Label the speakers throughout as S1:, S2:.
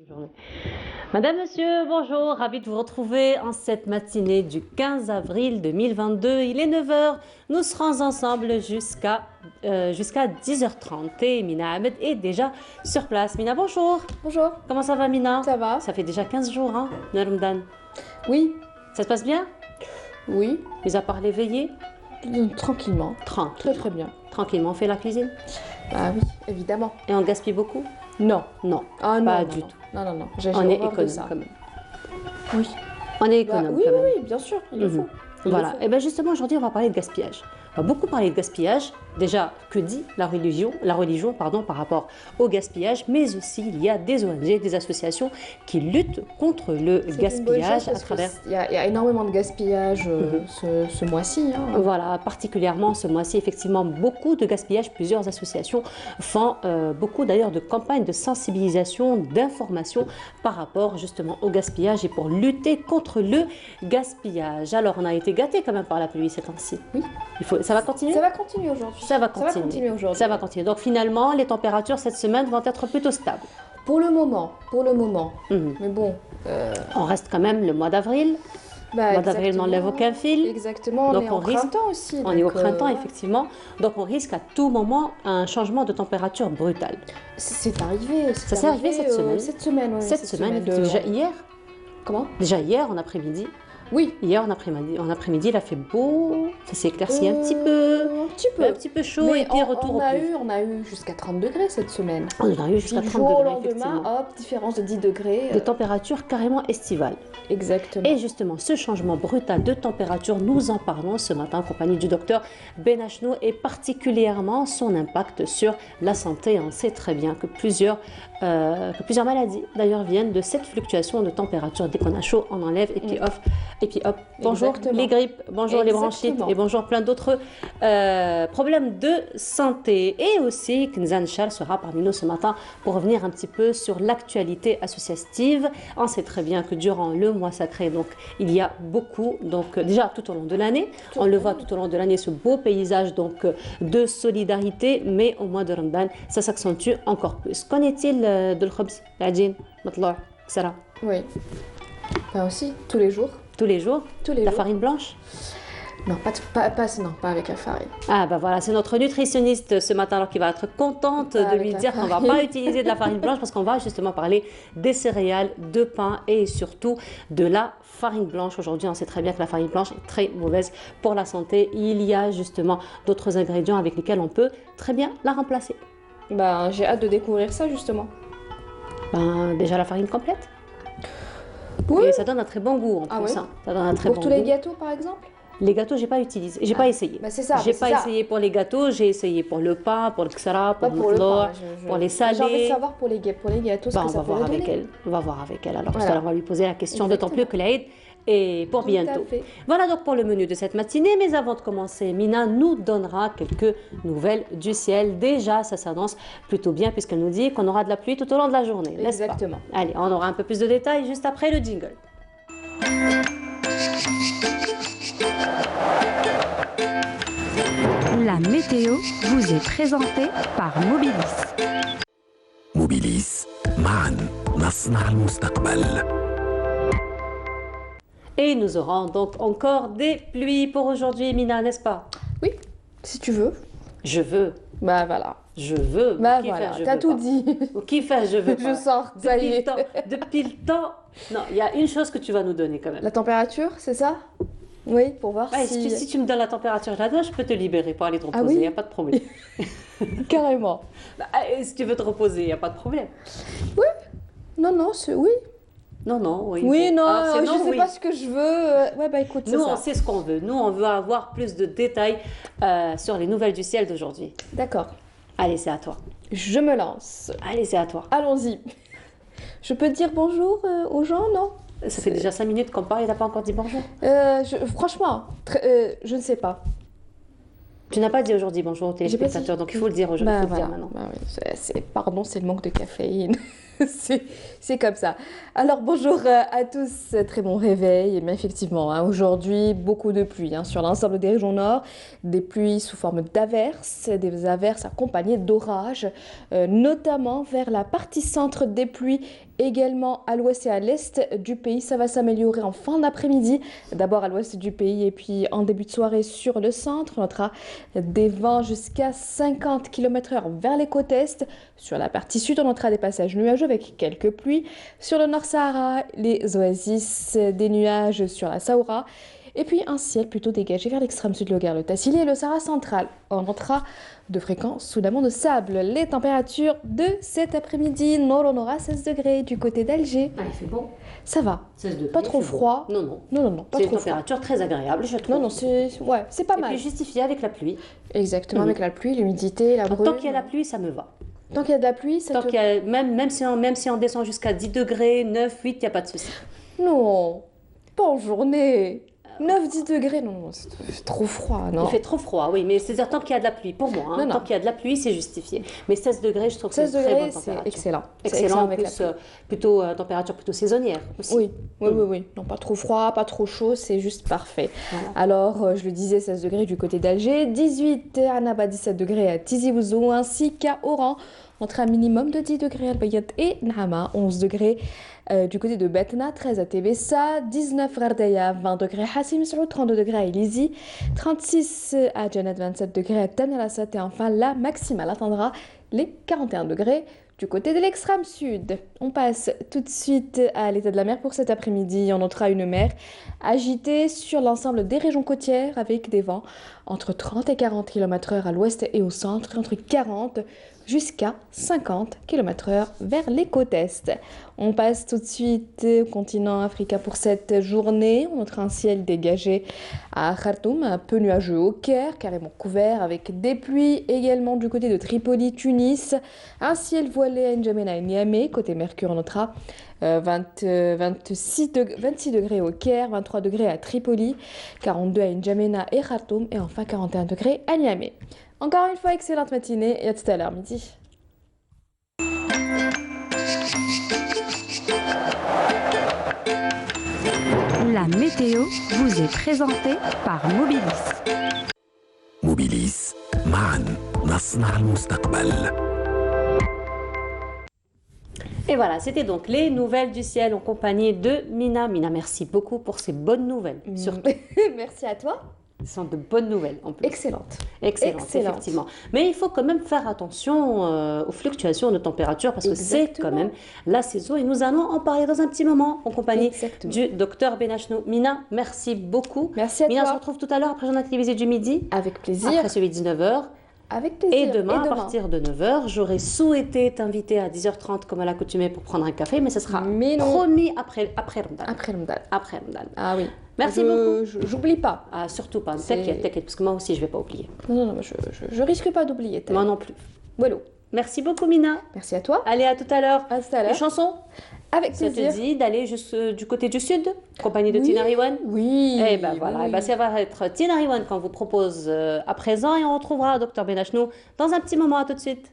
S1: Journée. Madame, monsieur, bonjour, ravi de vous retrouver en cette matinée du 15 avril 2022. Il est 9 heures, nous serons ensemble jusqu'à 10h30 et Mina Ahmed est déjà sur place. Mina, bonjour.
S2: Bonjour.
S1: Comment ça va, Mina?
S2: Ça va?
S1: Ça fait déjà 15 jours, hein, de Ramadan.
S2: Oui.
S1: Ça se passe bien?
S2: Oui.
S1: Mis à part les veillées?
S2: Tranquillement.
S1: Tranquille.
S2: Très bien.
S1: Tranquillement, on fait la cuisine?
S2: Ah oui, évidemment.
S1: Et on gaspille beaucoup?
S2: Non.
S1: Non,
S2: Ah non,
S1: pas
S2: non,
S1: du
S2: non.
S1: tout.
S2: Non.
S1: On est
S2: horreur de
S1: économe
S2: ça.
S1: quand même.
S2: Oui.
S1: On est économe
S2: oui,
S1: quand même.
S2: oui, bien sûr, il le faut.
S1: Voilà, et bien justement aujourd'hui on va parler de gaspillage. On va beaucoup parler de gaspillage. Déjà, que dit la religion par rapport au gaspillage, mais aussi il y a des ONG, des associations qui luttent contre le gaspillage à travers...
S2: Il y a énormément de gaspillage ce mois-ci. Hein.
S1: Voilà, particulièrement ce mois-ci, effectivement, beaucoup de gaspillage. Plusieurs associations font beaucoup d'ailleurs de campagnes de sensibilisation, d'information par rapport justement au gaspillage et pour lutter contre le gaspillage. Alors, on a été gâtés quand même par la pluie ces temps-ci.
S2: Oui.
S1: Ça va continuer?
S2: Ça va continuer aujourd'hui.
S1: Ça va continuer aujourd'hui. Ça va continuer. Donc finalement, les températures cette semaine vont être plutôt stables.
S2: Pour le moment. Mais bon.
S1: On reste quand même le mois d'avril. Le mois d'avril n'enlève aucun fil.
S2: Exactement, donc on est au printemps aussi.
S1: On est au printemps, effectivement. Donc on risque à tout moment un changement de température brutal.
S2: C'est arrivé.
S1: Ça s'est arrivé cette semaine.
S2: Cette semaine, oui.
S1: Cette semaine, déjà hier.
S2: Comment?
S1: Déjà hier en après-midi.
S2: Oui.
S1: Hier en après-midi, il a fait beau, ça s'est éclairci un petit peu. Un petit peu chaud.
S2: Mais
S1: et puis retour au plus.
S2: on a eu jusqu'à 30 degrés cette semaine.
S1: On a eu jusqu'à 30
S2: jour
S1: degrés,
S2: au lendemain,
S1: effectivement.
S2: hop, différence de 10 degrés.
S1: Des températures carrément estivales.
S2: Exactement.
S1: Et justement, ce changement brutal de température, nous en parlons ce matin en compagnie du docteur Ben Achnou et particulièrement son impact sur la santé. On sait très bien que plusieurs maladies d'ailleurs viennent de cette fluctuation de température. Dès qu'on a chaud, on enlève et puis hop. Bonjour les grippes, bonjour les bronchites et bonjour plein d'autres problèmes de santé. Et aussi, Knzan Chal sera parmi nous ce matin pour revenir un petit peu sur l'actualité associative. On sait très bien que durant le mois sacré, donc il y a beaucoup, donc déjà tout au long de l'année, on le voit tout au long de l'année, ce beau paysage donc de solidarité, mais au mois de Ramadan, ça s'accentue encore plus. Qu'en est-il de l'khobz, l'adjin, matlour, etc.
S2: Oui. Enfin aussi, tous les jours.
S1: Tous les jours. La farine blanche?
S2: Non, pas avec la farine.
S1: Ah bah voilà, c'est notre nutritionniste ce matin alors qui va être contente de lui dire qu'on ne va pas utiliser de la farine blanche parce qu'on va justement parler des céréales, de pain et surtout de la farine blanche. Aujourd'hui, on sait très bien que la farine blanche est très mauvaise pour la santé. Il y a justement d'autres ingrédients avec lesquels on peut très bien la remplacer.
S2: Ben, j'ai hâte de découvrir ça justement.
S1: Ben, déjà la farine complète.
S2: Oui.
S1: Et ça donne un très bon goût en plus.
S2: Oui.
S1: Hein. Ça donne un très
S2: pour
S1: bon
S2: tous
S1: goût.
S2: les gâteaux par exemple?
S1: Les gâteaux, j'ai pas utilisé, j'ai pas essayé.
S2: Bah c'est ça.
S1: J'ai pas essayé pour les gâteaux, j'ai essayé pour le pain, pour le ksara, pour le fleur, pour les salés.
S2: J'ai envie de savoir pour les gâteaux ce que ça pourrait donner.
S1: On va voir avec elle. Alors tout à l'heure, on va lui poser la question, d'autant plus que l'Aïd est pour bientôt. Voilà donc pour le menu de cette matinée. Mais avant de commencer, Mina nous donnera quelques nouvelles du ciel. Déjà, ça s'annonce plutôt bien puisqu'elle nous dit qu'on aura de la pluie tout au long de la journée.
S2: Exactement.
S1: Allez, on aura un peu plus de détails juste après le jingle.
S3: La météo vous est présentée par Mobilis.
S4: Mobilis, معاً نصنع المستقبل.
S1: Et nous aurons donc encore des pluies pour aujourd'hui, Mina, n'est-ce pas?
S2: Oui, si tu veux.
S1: Je veux.
S2: Bah voilà.
S1: Je veux.
S2: Bah voilà, t'as tout dit.
S1: Qui fait je veux pas.
S2: Je sors, ça y est.
S1: Depuis le temps. Non, il y a une chose que tu vas nous donner quand même.
S2: La température, c'est ça? Oui, pour voir
S1: si tu me donnes la température là-dedans, je peux te libérer pour aller te reposer, il n'y a pas de problème.
S2: Carrément.
S1: Si tu veux te reposer, il n'y a pas de problème.
S2: Oui. Non, c'est oui.
S1: Non, oui.
S2: Oui,
S1: bon.
S2: non, je sais pas ce que je veux. Ouais, bah écoute, c'est ça.
S1: Nous, on sait ce qu'on veut. Nous, on veut avoir plus de détails sur les nouvelles du ciel d'aujourd'hui.
S2: D'accord.
S1: Allez, c'est à toi.
S2: Je me lance.
S1: Allez, c'est à toi.
S2: Allons-y. Je peux dire bonjour aux gens, non?
S1: Ça fait déjà 5 minutes qu'on parle et t'as pas encore dit bonjour.
S2: Franchement, je ne sais pas.
S1: Tu n'as pas dit aujourd'hui bonjour aux téléspectateurs, donc il faut le dire aujourd'hui. Il faut le dire maintenant.
S2: Bah oui, pardon, c'est le manque de caféine. c'est comme ça. Alors bonjour à tous, très bon réveil. Mais effectivement, hein, aujourd'hui, beaucoup de pluie sur l'ensemble des régions nord. Des pluies sous forme d'averses, des averses accompagnées d'orages, notamment vers la partie centre des pluies Également à l'ouest et à l'est du pays, ça va s'améliorer en fin d'après-midi. D'abord à l'ouest du pays et puis en début de soirée sur le centre. On notera des vents jusqu'à 50 km/h vers les côtes est. Sur la partie sud, on notera des passages nuageux avec quelques pluies. Sur le Nord Sahara, les oasis, des nuages sur la Saoura. Et puis un ciel plutôt dégagé vers l'extrême sud, le Gard, le Tassili et le Sahara central. On notera de fréquents soulèvements de sable. Les températures de cet après-midi, Nord, on aura 16 degrés du côté d'Alger.
S1: Ah, il fait bon.
S2: Ça va.
S1: 16 degrés.
S2: Pas trop
S1: il fait bon.
S2: froid.
S1: Non, non.
S2: Non, pas
S1: C'est une
S2: trop froid.
S1: température très agréable, je trouve.
S2: Non, c'est pas
S1: Et
S2: mal.
S1: puis justifié avec la pluie.
S2: Exactement,
S1: Mhm.
S2: avec la pluie, l'humidité, la
S1: Donc,
S2: brume.
S1: tant qu'il y a la pluie, ça me va.
S2: Tant qu'il y a de la pluie, ça
S1: Tant
S2: te...
S1: qu'il y a, même si on descend jusqu'à 10 degrés, 9, 8, il n'y a pas de souci.
S2: Non, pas en journée. 9-10 degrés, non, c'est trop froid, non.
S1: Il fait trop froid, oui, mais c'est-à-dire tant qu'il y a de la pluie, pour moi,
S2: Non, non.
S1: tant qu'il y a de la pluie, c'est justifié. Mais 16 degrés, je trouve que c'est
S2: 16
S1: une très
S2: degrés,
S1: bonne
S2: c'est
S1: température.
S2: excellent. C'est
S1: Excellent, en
S2: avec la
S1: plus,
S2: pluie.
S1: plutôt température plutôt saisonnière aussi.
S2: Oui. Non, pas trop froid, pas trop chaud, c'est juste parfait.
S1: Voilà.
S2: Alors, je le disais, 16 degrés du côté d'Alger, 18 à Annaba, 17 degrés à Tizi Ouzou, ainsi qu'à Oran, entre un minimum de 10 degrés à Al-Bayat et Naama, 11 degrés du côté de Betna, 13 à Tébessa, 19 Gardaya, 20 degrés à Hassim Saoud, 32 degrés à Elizi, 36 à Janet, 27 degrés à Tan el-Assad et enfin la maximale atteindra les 41 degrés du côté de l'extrême sud. On passe tout de suite à l'état de la mer pour cet après-midi. On notera une mer agitée sur l'ensemble des régions côtières avec des vents entre 30 et 40 km/h à l'ouest et au centre, et entre 40 jusqu'à 50 km/h vers les côtes est. On passe tout de suite au continent africain pour cette journée. On notera un ciel dégagé à Khartoum, un peu nuageux au Caire, carrément couvert avec des pluies également du côté de Tripoli, Tunis. Un ciel voilé à N'Djamena et Niamey. Côté Mercure, on notera 26 degrés au Caire, 23 degrés à Tripoli, 42 à N'Djamena et Khartoum et enfin 41 degrés à Niamey. Encore une fois, excellente matinée et à tout à l'heure midi.
S3: La météo vous est présentée par Mobilis.
S4: موبيليس معا نصنع المستقبل.
S1: Et voilà, c'était donc les nouvelles du ciel en compagnie de Mina. Mina, merci beaucoup pour ces bonnes nouvelles. Surtout,
S2: Merci à toi.
S1: ce sont de bonnes nouvelles en plus.
S2: Excellente.
S1: Excellente, effectivement. Mais il faut quand même faire attention aux fluctuations de température parce que c'est
S2: Exactement.
S1: quand même la saison et nous allons en parler dans un petit moment en compagnie
S2: Exactement.
S1: du docteur Benachnou. Mina, merci beaucoup.
S2: Merci à
S1: Mina, on se
S2: toi.
S1: retrouve tout à l'heure après le journal télévisé du midi,
S2: Avec plaisir.
S1: après celui de 19h.
S2: Avec plaisir.
S1: Et demain, à partir de 9h, j'aurais souhaité t'inviter à 10h30 comme à l'accoutumée pour prendre un café, mais ce sera
S2: Mais non.
S1: promis après Ramadan.
S2: Après Ramadan.
S1: Après Ramadan.
S2: Ah oui.
S1: Merci beaucoup.
S2: J'oublie pas.
S1: Ah, surtout pas,
S2: C'est-
S1: t'inquiète, parce que moi aussi je vais pas oublier.
S2: Non, je risque pas d'oublier.
S1: Moi non plus.
S2: Voilà.
S1: Merci beaucoup Mina.
S2: Merci à toi.
S1: Allez, à tout à l'heure.
S2: À tout à
S1: Les
S2: l'heure.
S1: chansons,
S2: Avec
S1: ça te
S2: plaisir.
S1: dit d'aller juste du côté du sud, compagnie de
S2: Oui.
S1: Tina Riwan?
S2: Oui.
S1: Eh ben voilà,
S2: oui.
S1: eh ben, ça va être Tina Riwan qu'on vous propose à présent et on retrouvera Dr Benachnou dans un petit moment. À tout de suite.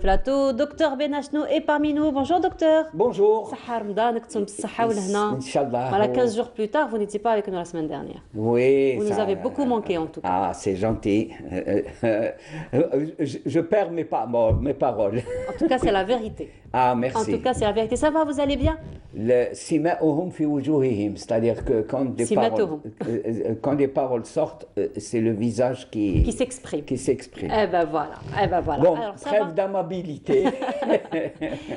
S1: plateau. Docteur Benachno est parmi nous. Bonjour docteur.
S5: Bonjour.
S1: صحة رمضان كنتم بالصحة والهنا.
S5: Inch'Allah.
S1: Voilà, 15 jours plus tard, vous n'étiez pas avec nous la semaine dernière.
S5: Oui.
S1: Vous nous avez beaucoup manqué en tout cas.
S5: Ah, c'est gentil. Je perds mes paroles.
S1: En tout cas, c'est la vérité.
S5: Ah, merci.
S1: En tout cas, c'est la vérité. Ça va, vous allez bien?
S5: Sima'uhum fi wujuhihim, c'est-à-dire que quand des paroles sortent, c'est le visage qui
S1: s'exprime.
S5: Eh
S1: ben voilà.
S5: Bon,
S1: Alors,
S5: trêve d'amabilité.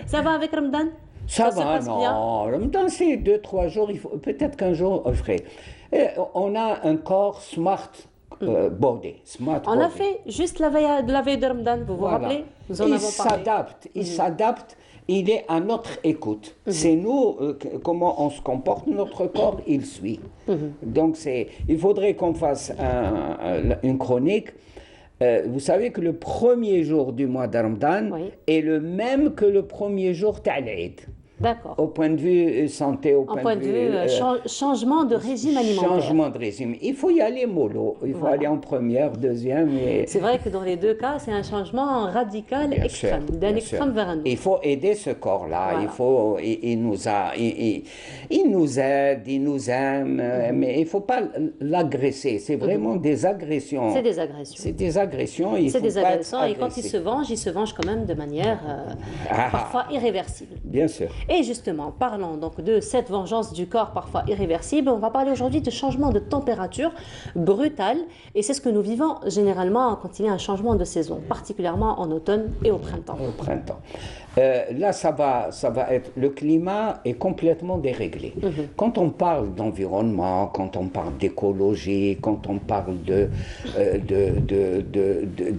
S1: Ça va avec Ramadan?
S5: Ça
S1: se
S5: va,
S1: passe bien?
S5: non. Ramadan, c'est 2-3 jours. Peut-être qu'un jour, on ferait. On a un corps smart. Bordé, smart
S1: On
S5: body.
S1: a fait juste la veille de Ramadan, vous vous rappelez? Nous en avons parlé.
S5: Il s'adapte, il est à notre écoute. C'est nous, comment on se comporte, notre corps, il suit. Donc il faudrait qu'on fasse une chronique. Vous savez que le premier jour du mois de Ramadan est le même que le premier jour Ta'al-Eid.
S1: D'accord.
S5: Au point de vue santé, au point de vue
S1: changement de régime alimentaire.
S5: Changement de régime. Il faut y aller mollo. Il faut aller en première, deuxième.
S1: C'est vrai que dans les deux cas, c'est un changement radical extrême, d'un extrême vers un autre.
S5: Il faut aider ce corps-là.
S1: Voilà.
S5: Il nous aide, il nous aime, mais il ne faut pas l'agresser. C'est vraiment des agressions.
S1: C'est des agressions.
S5: C'est des agressions.
S1: C'est des agressions. Et quand il se venge quand même de manière parfois irréversible.
S5: Bien sûr.
S1: Et justement, parlons donc de cette vengeance du corps parfois irréversible. On va parler aujourd'hui de changement de température brutal. Et c'est ce que nous vivons généralement quand il y a un changement de saison, particulièrement en automne et au printemps.
S5: Au printemps. Là, ça va être... Le climat est complètement déréglé. Quand on parle d'environnement, quand on parle d'écologie, quand on parle de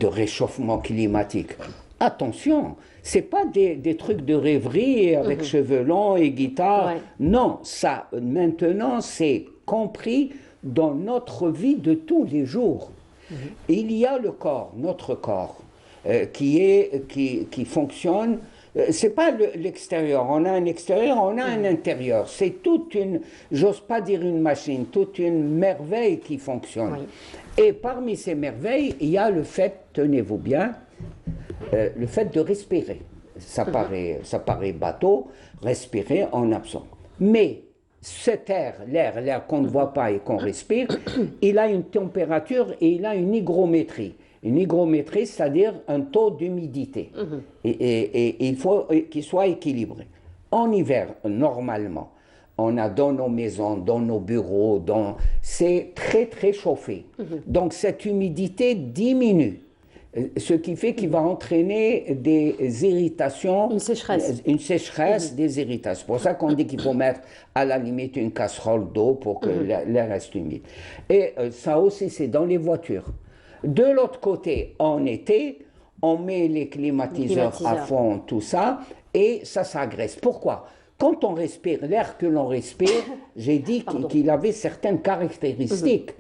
S5: réchauffement climatique, attention, c'est pas des trucs de rêverie avec cheveux longs et guitare.
S1: Ouais.
S5: Non, ça, maintenant, c'est compris dans notre vie de tous les jours. Il y a le corps, notre corps, qui fonctionne. C'est pas l'extérieur. On a un extérieur, on a un intérieur. C'est toute une, j'ose pas dire une machine, toute une merveille qui fonctionne. Oui. Et parmi ces merveilles, il y a le fait, tenez-vous bien, le fait de respirer. Ça paraît bateau, respirer en absent. Mais cet air, l'air qu'on ne voit pas et qu'on respire, il a une température et il a une hygrométrie. Une hygrométrie, c'est-à-dire un taux d'humidité. Et il faut qu'il soit équilibré. En hiver, normalement, on a dans nos maisons, dans nos bureaux, c'est très très chauffé. Donc cette humidité diminue. Ce qui fait qu'il va entraîner des irritations. Une sécheresse, des irritations. C'est pour ça qu'on dit qu'il faut mettre à la limite une casserole d'eau pour que l'air reste humide. Et ça aussi, c'est dans les voitures. De l'autre côté, en été, on met les climatiseurs à fond, tout ça, et ça s'agresse. Pourquoi ? Quand on respire, l'air que l'on respire, j'ai dit qu'il avait certaines caractéristiques.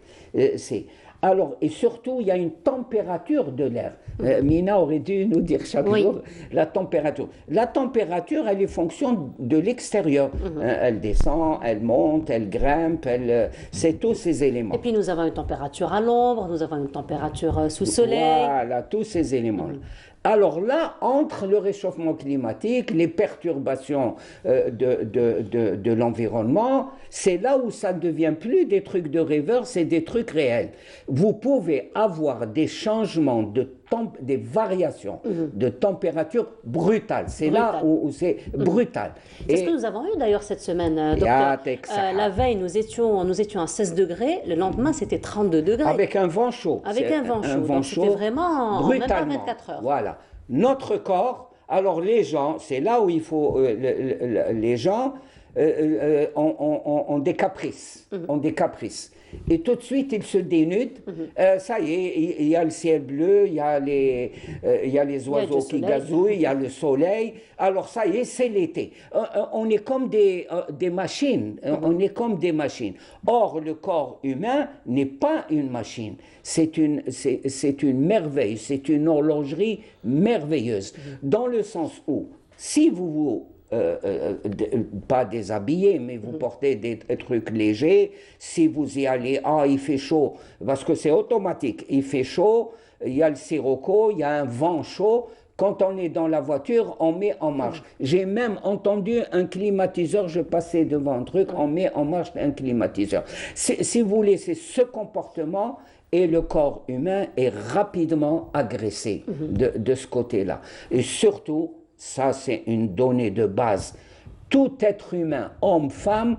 S5: Alors, et surtout, il y a une température de l'air. Mina aurait dû nous dire chaque jour la température. La température, elle est fonction de l'extérieur. Elle descend, elle monte, elle grimpe, c'est tous ces éléments.
S1: Et puis, nous avons une température à l'ombre, nous avons une température sous soleil.
S5: Voilà, tous ces éléments. Alors là, entre le réchauffement climatique, les perturbations de l'environnement, c'est là où ça ne devient plus des trucs de rêveurs, c'est des trucs réels. Vous pouvez avoir des changements, des variations de température brutales. C'est là où c'est brutal.
S1: C'est ce que nous avons eu d'ailleurs cette semaine, docteur. La veille, nous étions à 16 degrés, le lendemain c'était 32 degrés.
S5: Avec un vent chaud.
S1: Avec un vent chaud. Donc c'était vraiment en même pas 24 heures.
S5: Voilà. Notre corps, alors les gens, c'est là où il faut, les gens ont des caprices. Ont des caprices. Et tout de suite, ils se dénudent. Ça y est, il y a le ciel bleu, il y a les oiseaux qui gazouillent, il y a le soleil. Alors ça y est, c'est l'été. On est comme des machines. On est comme des machines. Or, le corps humain n'est pas une machine. C'est une merveille. C'est une horlogerie merveilleuse. Dans le sens où, si vous pas déshabillé, mais vous portez des trucs légers. Si vous y allez, il fait chaud, parce que c'est automatique. Il fait chaud, il y a le sirocco, il y a un vent chaud. Quand on est dans la voiture, on met en marche. J'ai même entendu un climatiseur, je passais devant un truc, on met en marche un climatiseur. Si vous voulez, c'est ce comportement et le corps humain est rapidement agressé de ce côté-là. Et surtout, ça c'est une donnée de base, tout être humain, homme, femme,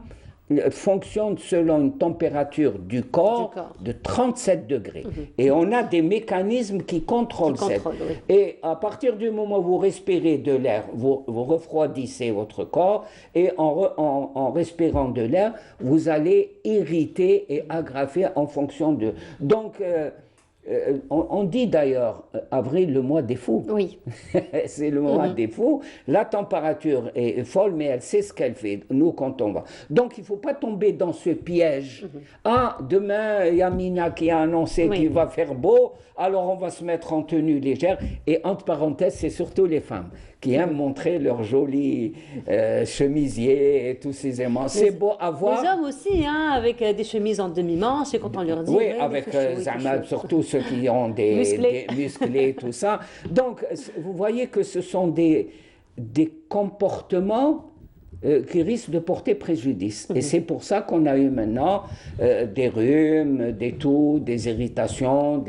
S5: fonctionne selon une température du corps de 37 degrés. Et on a des mécanismes qui contrôlent ça. Et à partir du moment où vous respirez de l'air, vous refroidissez votre corps, et en respirant de l'air, vous allez irriter et aggraver en fonction de... Donc, on dit d'ailleurs avril le mois des fous.
S1: Oui.
S5: C'est le mois des fous. La température est folle, mais elle sait ce qu'elle fait, nous, quand on va. Donc, il ne faut pas tomber dans ce piège. Ah, demain, il y a Mina qui a annoncé qu'il va faire beau, alors on va se mettre en tenue légère. Et entre parenthèses, c'est surtout les femmes qui aiment montrer leurs jolis chemisiers et tous ces aimants. C'est beau à voir.
S1: Les hommes aussi, hein, avec des chemises en demi-manche, et quand on leur dit...
S5: Oui, avec surtout ceux qui ont des musclés, tout ça. Donc, vous voyez que ce sont des comportements qui risquent de porter préjudice. Et c'est pour ça qu'on a eu maintenant des rhumes, des toux, des irritations,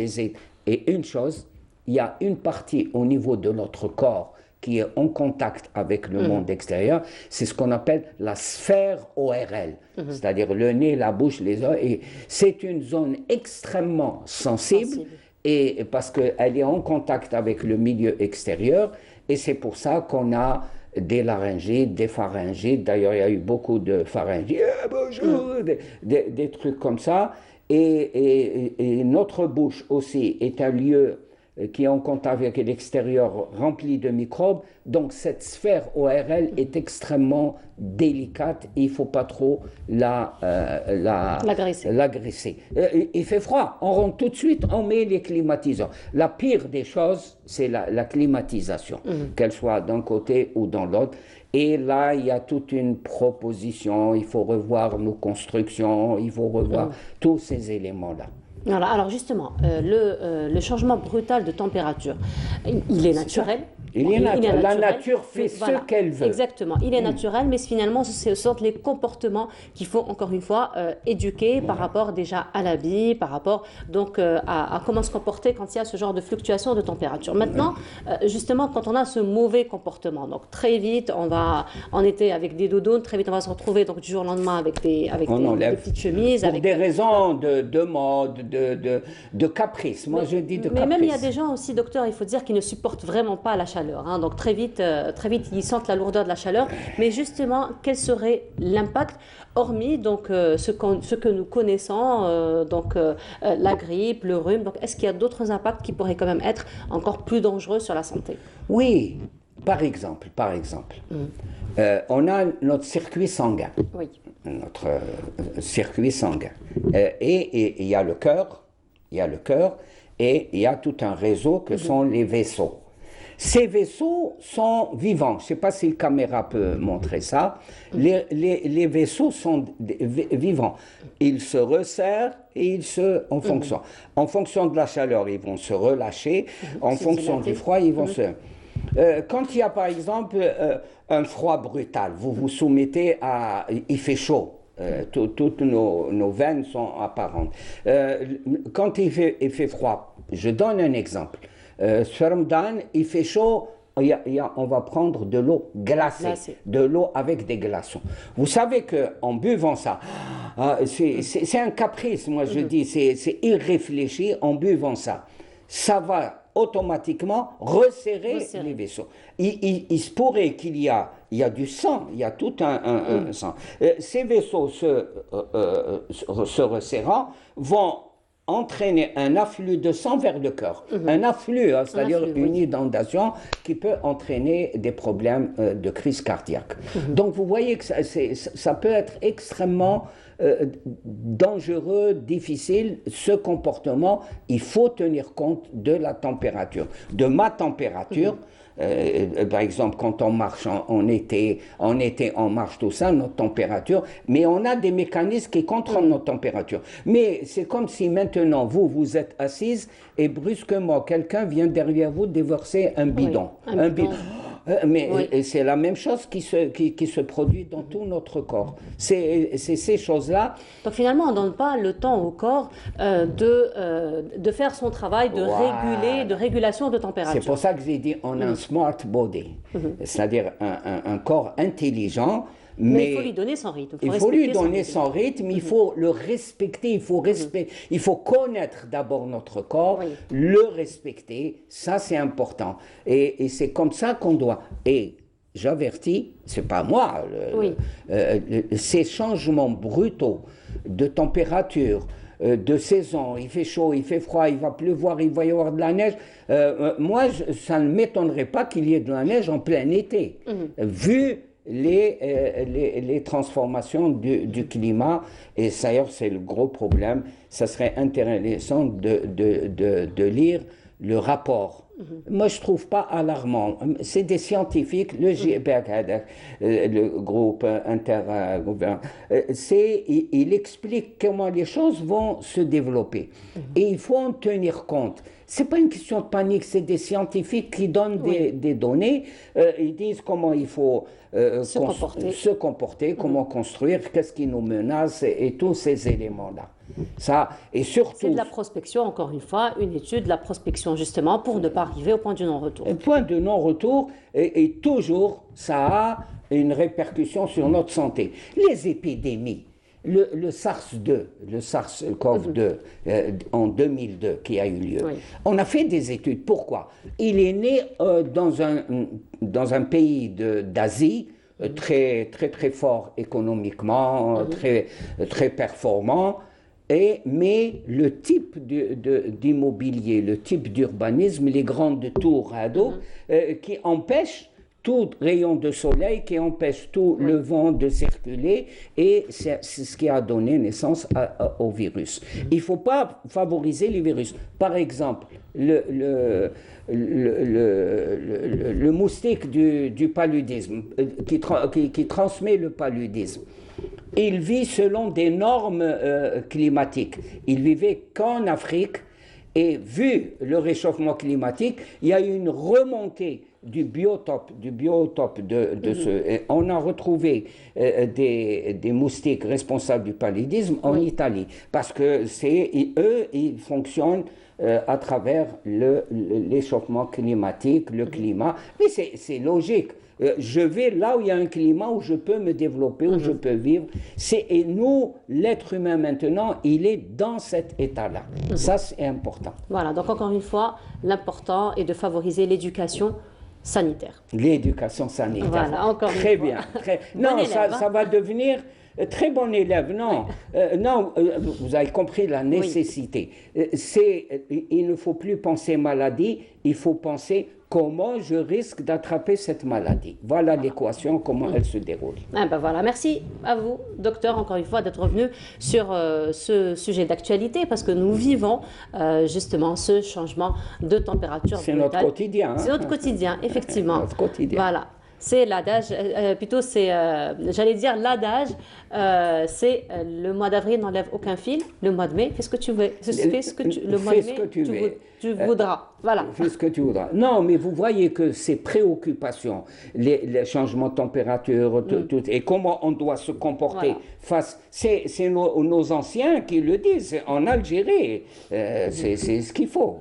S5: et une chose, il y a une partie au niveau de notre corps qui est en contact avec le monde extérieur, c'est ce qu'on appelle la sphère ORL, c'est-à-dire le nez, la bouche, les yeux, et c'est une zone extrêmement sensible. Et parce qu'elle est en contact avec le milieu extérieur, et c'est pour ça qu'on a des laryngites, des pharyngites, d'ailleurs il y a eu beaucoup de pharyngites, bonjour, des trucs comme ça, et notre bouche aussi est un lieu qui est en contact avec l'extérieur rempli de microbes. Donc cette sphère ORL est extrêmement délicate et il ne faut pas trop l'agresser. Il fait froid, on rentre tout de suite, on met les climatiseurs. La pire des choses, c'est la climatisation, qu'elle soit d'un côté ou dans l'autre. Et là, il y a toute une proposition, il faut revoir nos constructions, il faut revoir tous ces éléments-là.
S1: Voilà, alors justement, le changement brutal de température, il est naturel.
S5: La nature fait ce qu'elle veut.
S1: Exactement, il est naturel, mais finalement, ce sont les comportements qu'il faut, encore une fois, éduquer par rapport déjà à la vie, par rapport donc à comment se comporter quand il y a ce genre de fluctuation de température. Maintenant, justement, quand on a ce mauvais comportement, donc très vite, on était avec des doudounes, très vite on va se retrouver donc, du jour au lendemain avec des petites chemises.
S5: Pour des raisons de mode, de caprice. Moi, je dis de caprice.
S1: Mais même, il y a des gens aussi, docteur, il faut dire, qui ne supportent vraiment pas la chaleur. Donc, très vite, ils sentent la lourdeur de la chaleur. Mais justement, quel serait l'impact, hormis donc, ce que nous connaissons, la grippe, le rhume. Donc, est-ce qu'il y a d'autres impacts qui pourraient quand même être encore plus dangereux sur la santé?
S5: Oui, par exemple. On a notre circuit sanguin.
S1: Oui.
S5: Notre circuit sanguin. Et il y a le cœur, et il y a tout un réseau que sont les vaisseaux. Ces vaisseaux sont vivants. Je ne sais pas si la caméra peut montrer ça. Les vaisseaux sont vivants. Ils se resserrent et en fonction de la chaleur, ils vont se relâcher. En fonction du froid, ils vont se... Quand il y a par exemple un froid brutal, vous vous soumettez à... Il fait chaud. Toutes nos veines sont apparentes. Quand il fait froid, je donne un exemple. Sur Ramadan, il fait chaud, on va prendre de l'eau glacée, de l'eau avec des glaçons. Vous savez qu'en buvant ça, c'est un caprice, moi je dis, c'est irréfléchi, en buvant ça, ça va automatiquement resserrer les vaisseaux. Il se pourrait qu'il y a du sang, il y a tout un sang. Ces vaisseaux se resserrant vont entraîner un afflux de sang vers le cœur. Un afflux, c'est-à-dire une inondation qui peut entraîner des problèmes de crise cardiaque. Donc vous voyez que ça peut être extrêmement dangereux, difficile, ce comportement. Il faut tenir compte de la température. De ma température, Par exemple, quand on marche en été, on marche tout ça, notre température, mais on a des mécanismes qui contrôlent notre température. Mais c'est comme si maintenant, vous êtes assise et brusquement, quelqu'un vient derrière vous déverser un bidon.
S1: Oui, un bidon.
S5: Et c'est la même chose qui se produit dans tout notre corps. C'est ces choses-là.
S1: Donc finalement, on ne donne pas le temps au corps de faire son travail de régulation de température.
S5: C'est pour ça que j'ai dit on a un smart body, c'est-à-dire un corps intelligent.
S1: Mais il faut lui donner son rythme.
S5: Il faut lui donner son rythme, il faut le respecter, il faut connaître d'abord notre corps, le respecter, ça c'est important. Et c'est comme ça qu'on doit. Et j'avertis, c'est pas moi, ces changements brutaux de température, de saison, il fait chaud, il fait froid, il va pleuvoir, il va y avoir de la neige. Moi, ça ne m'étonnerait pas qu'il y ait de la neige en plein été, vu les transformations du climat, et d'ailleurs c'est le gros problème. Ça serait intéressant de lire le rapport. Moi je ne trouve pas alarmant, c'est des scientifiques, le GIEC, le groupe intergouvernemental, il explique comment les choses vont se développer, et il faut en tenir compte. Ce n'est pas une question de panique, c'est des scientifiques qui donnent des données, ils disent comment il faut se comporter, comment construire, qu'est-ce qui nous menace, et tous ces éléments-là. Ça, et surtout,
S1: c'est de la prospection, encore une fois, une étude de la prospection, justement, pour ne pas arriver au point du non-retour.
S5: Un point de non-retour, et toujours, ça a une répercussion sur notre santé. Les épidémies, le SARS-2, le SARS-CoV-2 en 2002 qui a eu lieu. On a fait des études. Pourquoi? Il est né dans un pays d'Asie très, très, très fort économiquement, très, très performant. Mais le type d'immobilier, le type d'urbanisme, les grandes tours à dos, qui empêchent tout rayon de soleil, qui empêche tout le vent de circuler, et c'est ce qui a donné naissance au virus. Il ne faut pas favoriser les virus. Par exemple, le moustique du paludisme, qui transmet le paludisme. Il vit selon des normes climatiques. Il vivait qu'en Afrique, et vu le réchauffement climatique, il y a eu une remontée du biotope de ce. Et on a retrouvé des moustiques responsables du paludisme en Italie, parce que eux, ils fonctionnent à travers l'échauffement climatique, le climat. Mais c'est logique. Je vais là où il y a un climat où je peux me développer, où je peux vivre. Et nous, l'être humain maintenant, il est dans cet état-là. Ça, c'est important.
S1: Voilà, donc encore une fois, l'important est de favoriser l'éducation sanitaire.
S5: L'éducation sanitaire.
S1: Voilà, encore
S5: très
S1: une
S5: bien.
S1: fois.
S5: Non,
S1: Bon élève,
S5: ça va devenir très bon élève. Non, non, vous avez compris la nécessité. Il ne faut plus penser maladie, il faut penser comment je risque d'attraper cette maladie. Voilà l'équation, comment elle se déroule.
S1: Ah ben voilà. Merci à vous, docteur, encore une fois, d'être revenu sur ce sujet d'actualité, parce que nous vivons justement ce changement de température.
S5: C'est notre quotidien.
S1: C'est notre quotidien, effectivement.
S5: Notre quotidien.
S1: Voilà. C'est l'adage, plutôt c'est, j'allais dire l'adage, c'est le mois d'avril n'enlève aucun fil, le mois de mai, fais ce que tu veux, le mois de mai, tu voudras. Voilà.
S5: Fais ce que tu voudras. Non, mais vous voyez que ces préoccupations, les changements de température, et comment on doit se comporter face, c'est nos anciens qui le disent. En Algérie, c'est ce qu'il faut.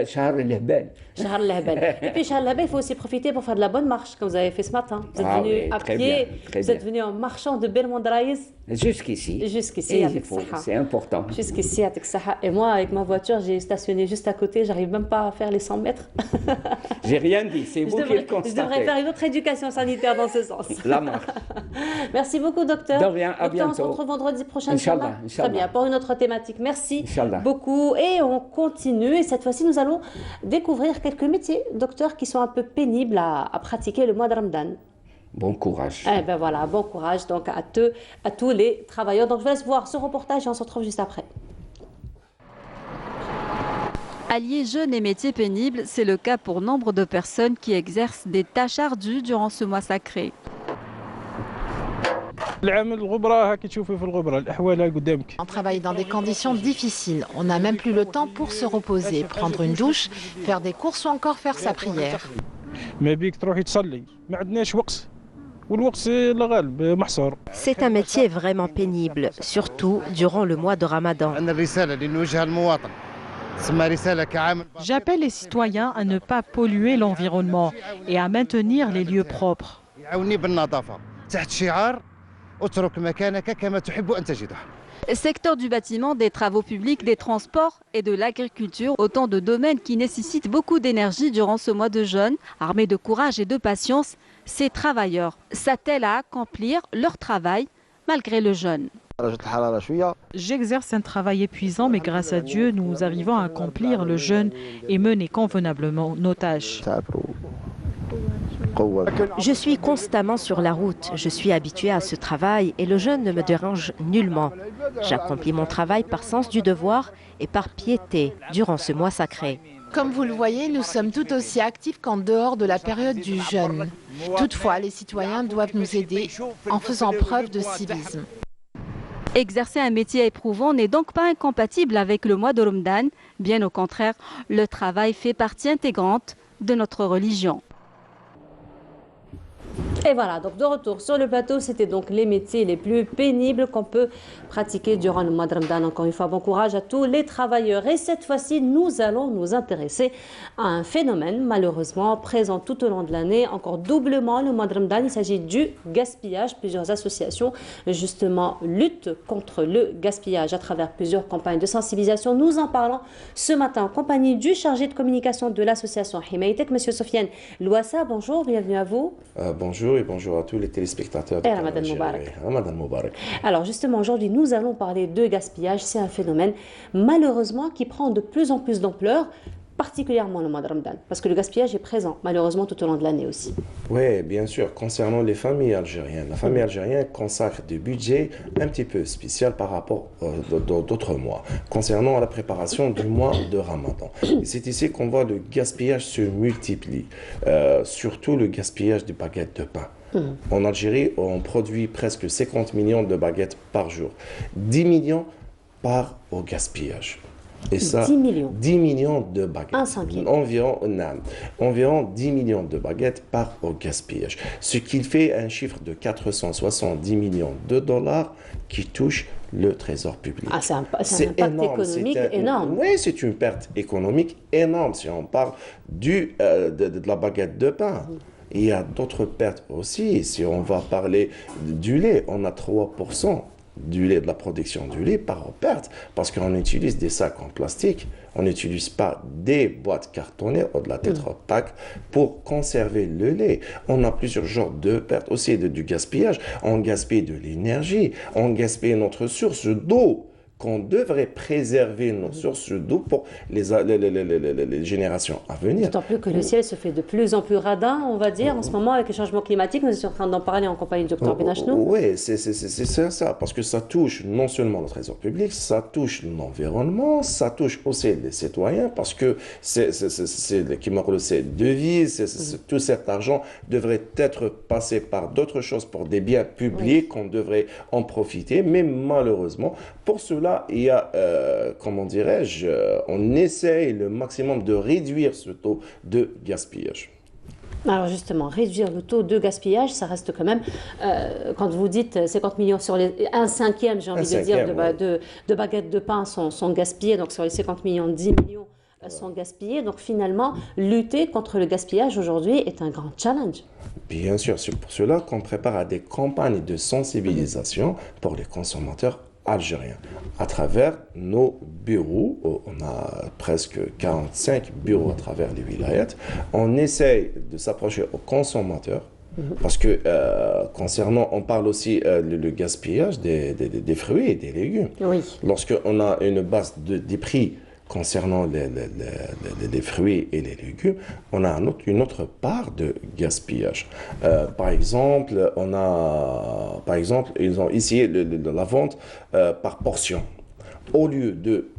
S5: Shahar al-Lahbal.
S1: Shahar al-Lahbal. Et puis Shahar al-Lahbal, il faut aussi profiter pour faire de la bonne marche, comme vous avez fait ce matin. Vous êtes venu à pied, vous êtes venu en marchant de Belmondraïs.
S5: Jusqu'ici.
S1: Jusqu'ici,
S5: c'est important.
S1: Jusqu'ici, avec Saha. Et moi, avec ma voiture, j'ai stationné juste à côté, j'arrive même pas à faire les 100 mètres.
S5: J'ai rien dit, c'est vous qui le constatez.
S1: Je devrais faire une autre éducation sanitaire dans ce sens.
S5: La marche.
S1: Merci beaucoup, docteur.
S5: De rien, à bientôt.
S1: On se retrouve vendredi prochain.
S5: Inch'Allah.
S1: Très bien, pour une autre thématique. Merci
S5: Inch'Allah.
S1: beaucoup. Et on continue. Et cette fois-ci, nous allons découvrir quelques métiers, docteur, qui sont un peu pénibles à pratiquer le mois de Ramadan.
S5: Bon courage.
S1: Eh ben voilà, bon courage donc à tous les travailleurs. Donc je vous laisse voir ce reportage et on se retrouve juste après.
S3: Allier jeunes et métiers pénibles, c'est le cas pour nombre de personnes qui exercent des tâches ardues durant ce mois sacré.
S6: On travaille dans des conditions difficiles. On n'a même plus le temps pour se reposer, prendre une douche, faire des courses ou encore faire sa prière.
S7: C'est un métier vraiment pénible, surtout durant le mois de Ramadan.
S8: J'appelle les citoyens à ne pas polluer l'environnement et à maintenir les lieux propres.
S3: Secteur du bâtiment, des travaux publics, des transports et de l'agriculture, autant de domaines qui nécessitent beaucoup d'énergie durant ce mois de jeûne. Armés de courage et de patience, ces travailleurs s'attellent à accomplir leur travail malgré le jeûne.
S8: J'exerce un travail épuisant, mais grâce à Dieu, nous arrivons à accomplir le jeûne et mener convenablement nos tâches.
S7: Je suis constamment sur la route. Je suis habituée à ce travail et le jeûne ne me dérange nullement. J'accomplis mon travail par sens du devoir et par piété durant ce mois sacré.
S6: Comme vous le voyez, nous sommes tout aussi actifs qu'en dehors de la période du jeûne. Toutefois, les citoyens doivent nous aider en faisant preuve de civisme.
S3: Exercer un métier éprouvant n'est donc pas incompatible avec le mois de Ramadan. Bien au contraire, le travail fait partie intégrante de notre religion.
S1: Et voilà, donc de retour sur le plateau, c'était donc les métiers les plus pénibles qu'on peut pratiquer durant le mois de Ramadan. Encore une fois, bon courage à tous les travailleurs. Et cette fois-ci, nous allons nous intéresser à un phénomène malheureusement présent tout au long de l'année, encore doublement le mois de Ramadan. Il s'agit du gaspillage. Plusieurs associations justement luttent contre le gaspillage à travers plusieurs campagnes de sensibilisation. Nous en parlons ce matin en compagnie du chargé de communication de l'association Himaytek, M. Sofiane Louassa. Bonjour, bienvenue à vous.
S9: Bonjour et bonjour à tous les téléspectateurs.
S1: Et Ramadan Moubarak.
S9: Ramadan Moubarak.
S1: Alors justement, aujourd'hui, nous allons parler de gaspillage. C'est un phénomène, malheureusement, qui prend de plus en plus d'ampleur, particulièrement le mois de Ramadan, parce que le gaspillage est présent, malheureusement, tout au long de l'année aussi.
S9: Oui, bien sûr. Concernant les familles algériennes, la famille algérienne consacre des budgets un petit peu spéciaux par rapport d'autres mois, concernant la préparation du mois de Ramadan. Et c'est ici qu'on voit le gaspillage se multiplier, surtout le gaspillage des baguettes de pain. En Algérie, on produit presque 50 millions de baguettes par jour. 10 millions partent au gaspillage. Et ça,
S1: 10 millions.
S9: 10 millions de baguettes.
S1: Un cinquième.
S9: Environ 10 millions de baguettes partent au gaspillage. Ce qui fait un chiffre de 470 millions de dollars qui touche le trésor public.
S1: Ah, c'est un impact économique énorme.
S9: Oui, c'est une perte économique énorme si on parle de la baguette de pain. Il y a d'autres pertes aussi. Si on va parler du lait, on a 3% du lait, de la production du lait par perte, parce qu'on utilise des sacs en plastique, on n'utilise pas des boîtes cartonnées ou de la Tetra Pak pour conserver le lait. On a plusieurs genres de pertes aussi, du gaspillage. On gaspille de l'énergie, on gaspille notre source d'eau, qu'on devrait préserver nos sources d'eau pour les générations à venir.
S1: D'autant plus que le ciel se fait de plus en plus radin, on va dire, en ce moment avec les changements climatiques. Nous sommes en train d'en parler en compagnie du Dr Benachnou.
S9: Oui, c'est ça, parce que ça touche non seulement le trésor public, ça touche l'environnement, ça touche aussi les citoyens, parce que qui me cette devise, tout cet argent devrait être passé par d'autres choses pour des biens publics, qu'on devrait en profiter, mais malheureusement, pour cela, il y a, comment dirais-je, on essaye le maximum de réduire ce taux de gaspillage.
S1: Alors justement, réduire le taux de gaspillage, ça reste quand même, quand vous dites 50 millions sur les... Un cinquième, j'ai envie de dire, de baguettes de pain sont gaspillées, donc sur les 50 millions, 10 millions sont gaspillés. Donc finalement, lutter contre le gaspillage aujourd'hui est un grand challenge.
S9: Bien sûr, c'est pour cela qu'on prépare à des campagnes de sensibilisation pour les consommateurs algériens. À travers nos bureaux, on a presque 45 bureaux à travers les wilayats, on essaye de s'approcher aux consommateurs, parce que concernant, on parle aussi le gaspillage des fruits et des légumes.
S1: Oui.
S9: Lorsqu'on a une base des prix concernant les fruits et les légumes, on a une autre part de gaspillage. Par exemple, ils ont essayé la vente par portion. Au lieu de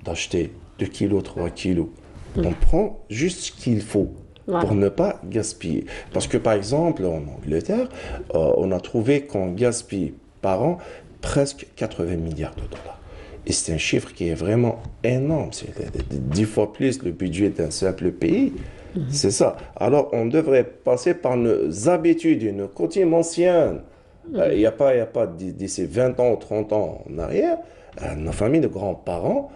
S9: d'acheter 2 kilos, 3 kilos. On prend juste ce qu'il faut pour ne pas gaspiller. Parce que par exemple, en Angleterre, on a trouvé qu'on gaspille par an presque 80 milliards de dollars. Et c'est un chiffre qui est vraiment énorme. C'est 10 fois plus le budget d'un simple pays. C'est ça. Alors, on devrait passer par nos habitudes, nos coutumes anciennes. Il n'y a pas d'ici 20 ans ou 30 ans en arrière, nos familles de grands-parents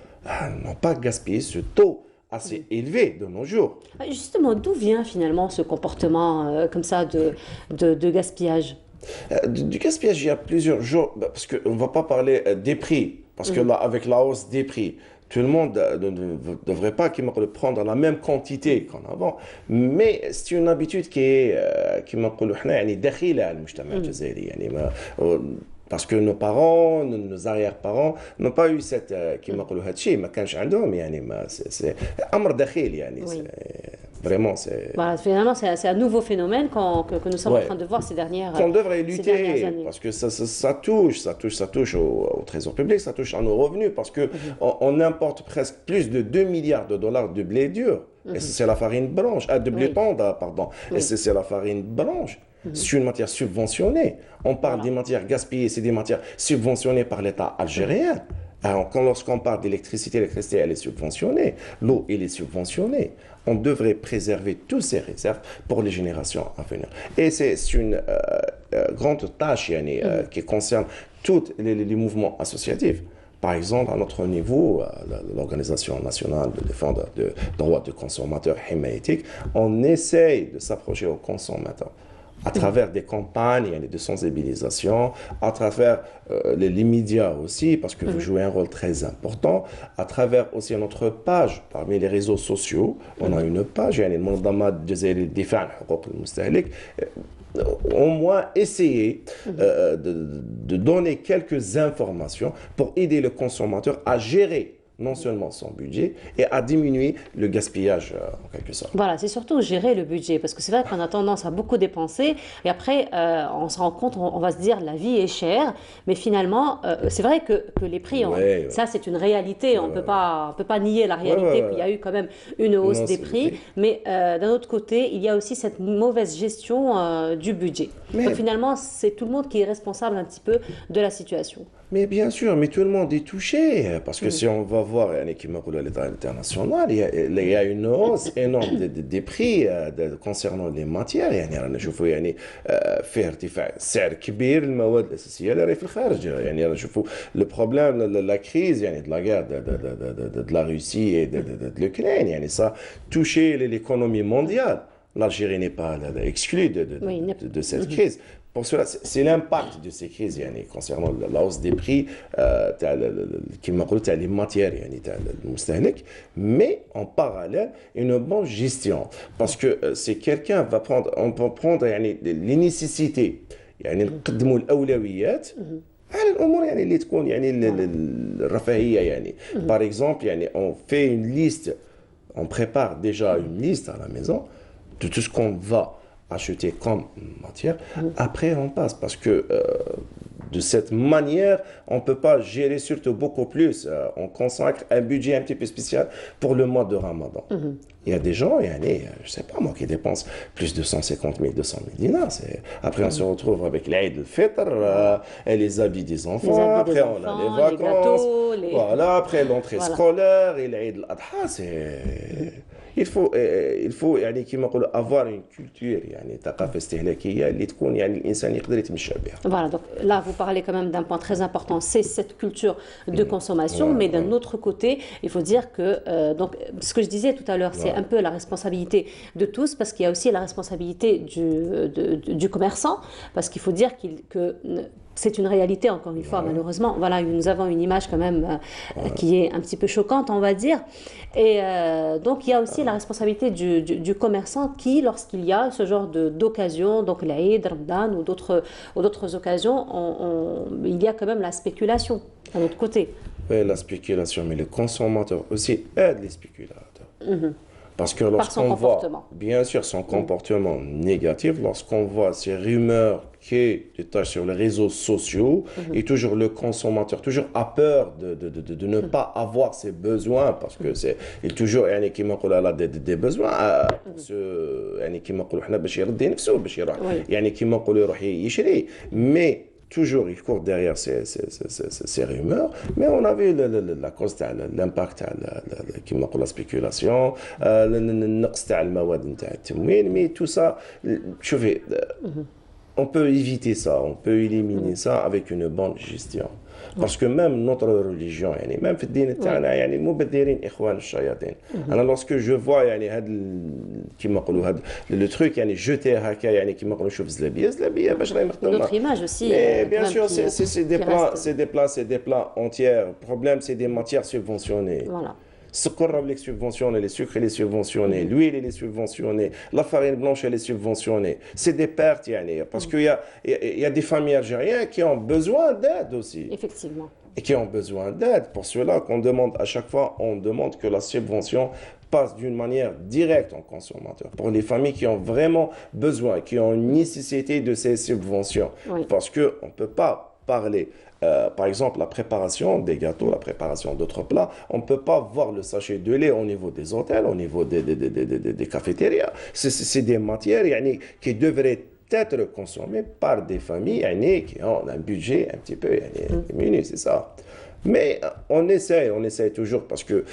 S9: n'ont pas gaspillé ce taux assez élevé de nos jours.
S1: Justement, d'où vient finalement ce comportement comme ça de gaspillage?
S9: Du gaspillage, il y a plusieurs jours, parce qu'on ne va pas parler des prix, parce que là, avec la hausse des prix, tout le monde ne devrait pas prendre la même quantité qu'en avant, mais c'est une habitude qui est parce que nos parents, nos arrière-parents n'ont pas eu cette vraiment, c'est...
S1: Voilà, finalement, c'est un nouveau phénomène que nous sommes en train de voir ces dernières années.
S9: Qu'on devrait lutter, parce que ça touche au trésor public, ça touche à nos revenus, parce qu'on importe presque plus de 2 milliards de dollars de blé dur. Et c'est la farine blanche, de blé tendre, pardon. Et c'est la farine blanche. C'est une matière subventionnée. On parle des matières gaspillées, c'est des matières subventionnées par l'État algérien. Alors, lorsqu'on parle d'électricité, l'électricité, elle est subventionnée. L'eau, elle est subventionnée. On devrait préserver toutes ces réserves pour les générations à venir. Et c'est une grande tâche qui concerne tous les mouvements associatifs. Par exemple, à notre niveau, l'Organisation nationale de défense des droits des consommateurs Himayetik, on essaye de s'approcher aux consommateurs à travers des campagnes de sensibilisation, à travers les médias aussi, parce que vous jouez un rôle très important, à travers aussi notre page, parmi les réseaux sociaux, on a une page, au moins essayer de donner quelques informations pour aider le consommateur à gérer non seulement son budget, et à diminuer le gaspillage en quelque sorte.
S1: Voilà, c'est surtout gérer le budget, parce que c'est vrai qu'on a tendance à beaucoup dépenser, et après, on se rend compte, on va se dire, la vie est chère, mais finalement, c'est vrai que les prix, ça c'est une réalité, on ne peut pas nier la réalité, qu'il y a eu quand même une hausse des prix, mais d'un autre côté, il y a aussi cette mauvaise gestion du budget. Donc finalement, c'est tout le monde qui est responsable un petit peu de la situation.
S9: Mais bien sûr, mais tout le monde est touché, parce que si on va voir à l'état international, il y a une hausse énorme des prix concernant les matières. يعني نشوفوا يعني فيه ارتفاع سعر كبير للمواد الأساسية اللي راهي في الخارج. يعني نشوفوا le problème, la crise يعني de la guerre de la Russie et de l'Ukraine. يعني ça touche l'économie mondiale. L'Algérie n'est pas exclue de cette crise. Pour cela, c'est l'impact de ces crises concernant la hausse des prix qui m'appellent les matières, mais en parallèle, une bonne gestion. Parce que si quelqu'un va prendre, on peut prendre les nécessités, نقدموا الأولويات على الأمور اللي تكون الرفاهية Par exemple, on fait une liste, on prépare déjà une liste à la maison de tout ce qu'on va acheter comme matière. Après, on passe parce que de cette manière, on ne peut pas gérer surtout beaucoup plus. On consacre un budget un petit peu spécial pour le mois de Ramadan. Il y a des gens, je ne sais pas moi, qui dépensent plus de 150 000, 200 000 dinars. Après, on se retrouve avec l'Aïd al-Fitr et les habits des enfants. Après, on a les vacances.
S1: Les gâteaux,
S9: voilà, après l'entrée scolaire et l'Aïd al-Adha. Il faut كما نقولوا avoir une culture ثقافة استهلاكية اللي تكون الإنسان يقدر يتمشى بها.
S1: Voilà, donc là vous parlez quand même d'un point très important, c'est cette culture de consommation, mais d'un autre côté, il faut dire que donc ce que je disais tout à l'heure, c'est un peu la responsabilité de tous, parce qu'il y a aussi la responsabilité du commerçant, parce qu'il faut dire que c'est une réalité, encore une fois, malheureusement. Voilà, nous avons une image quand même qui est un petit peu choquante, on va dire. Et donc, il y a aussi la responsabilité du commerçant qui, lorsqu'il y a ce genre d'occasion, donc l'Aïd, Ramadan ou d'autres occasions, il y a quand même la spéculation, de l'autre côté.
S9: Oui, la spéculation, mais le consommateur aussi aide les spéculateurs. Parce que
S1: Par son
S9: lorsqu'on voit,
S1: comportement.
S9: bien sûr, son comportement négatif, lorsqu'on voit ces rumeurs qui détachent sur les réseaux sociaux, et toujours le consommateur, toujours a peur de ne pas avoir ses besoins, parce que c'est toujours كيما نقولوا على des besoins pour ce كيما نقولوا حنا باش يرضي نفسه باش يروح كيما نقولوا يروح يشري. Mais toujours, il court derrière ces rumeurs, mais on a vu la cause, l'impact, la spéculation, النقص تاع المواد نتاع التموين, mais tout ça, شوفي, on peut éviter ça, on peut éliminer ça avec une bonne gestion. Parce que même notre religion, même في الدين تاعنا المبذرين إخوان الشياطين. أنا lorsque je vois هذا كيما نقولوا هذا le truc jeter هكا كيما نقولوا شوف زلابية باش راهي مخدومة.
S1: Notre image aussi.
S9: Mais bien sûr, c'est des plats entiers. Le problème, c'est des matières subventionnées.
S1: Voilà.
S9: السكر les subventionné, les sucres les subventionnés, l'huile elle est subventionnée, la farine blanche elle est subventionnée. C'est des pertes, parce qu'il y a des familles algériennes qui ont besoin d'aide aussi.
S1: Effectivement.
S9: Et qui ont besoin d'aide. Pour cela qu'on demande à chaque fois, on demande que la subvention passe d'une manière directe au consommateur. Pour les familles qui ont vraiment besoin, qui ont une nécessité de ces subventions.
S1: Oui.
S9: Parce qu'on ne peut pas parler, par exemple, la préparation des gâteaux, la préparation d'autres plats, on ne peut pas voir le sachet de lait au niveau des hôtels, au niveau des cafétérias. C'est des matières qui devraient être consommées par des familles qui ont un budget un petit peu diminué, c'est ça. Mais on essaie toujours parce que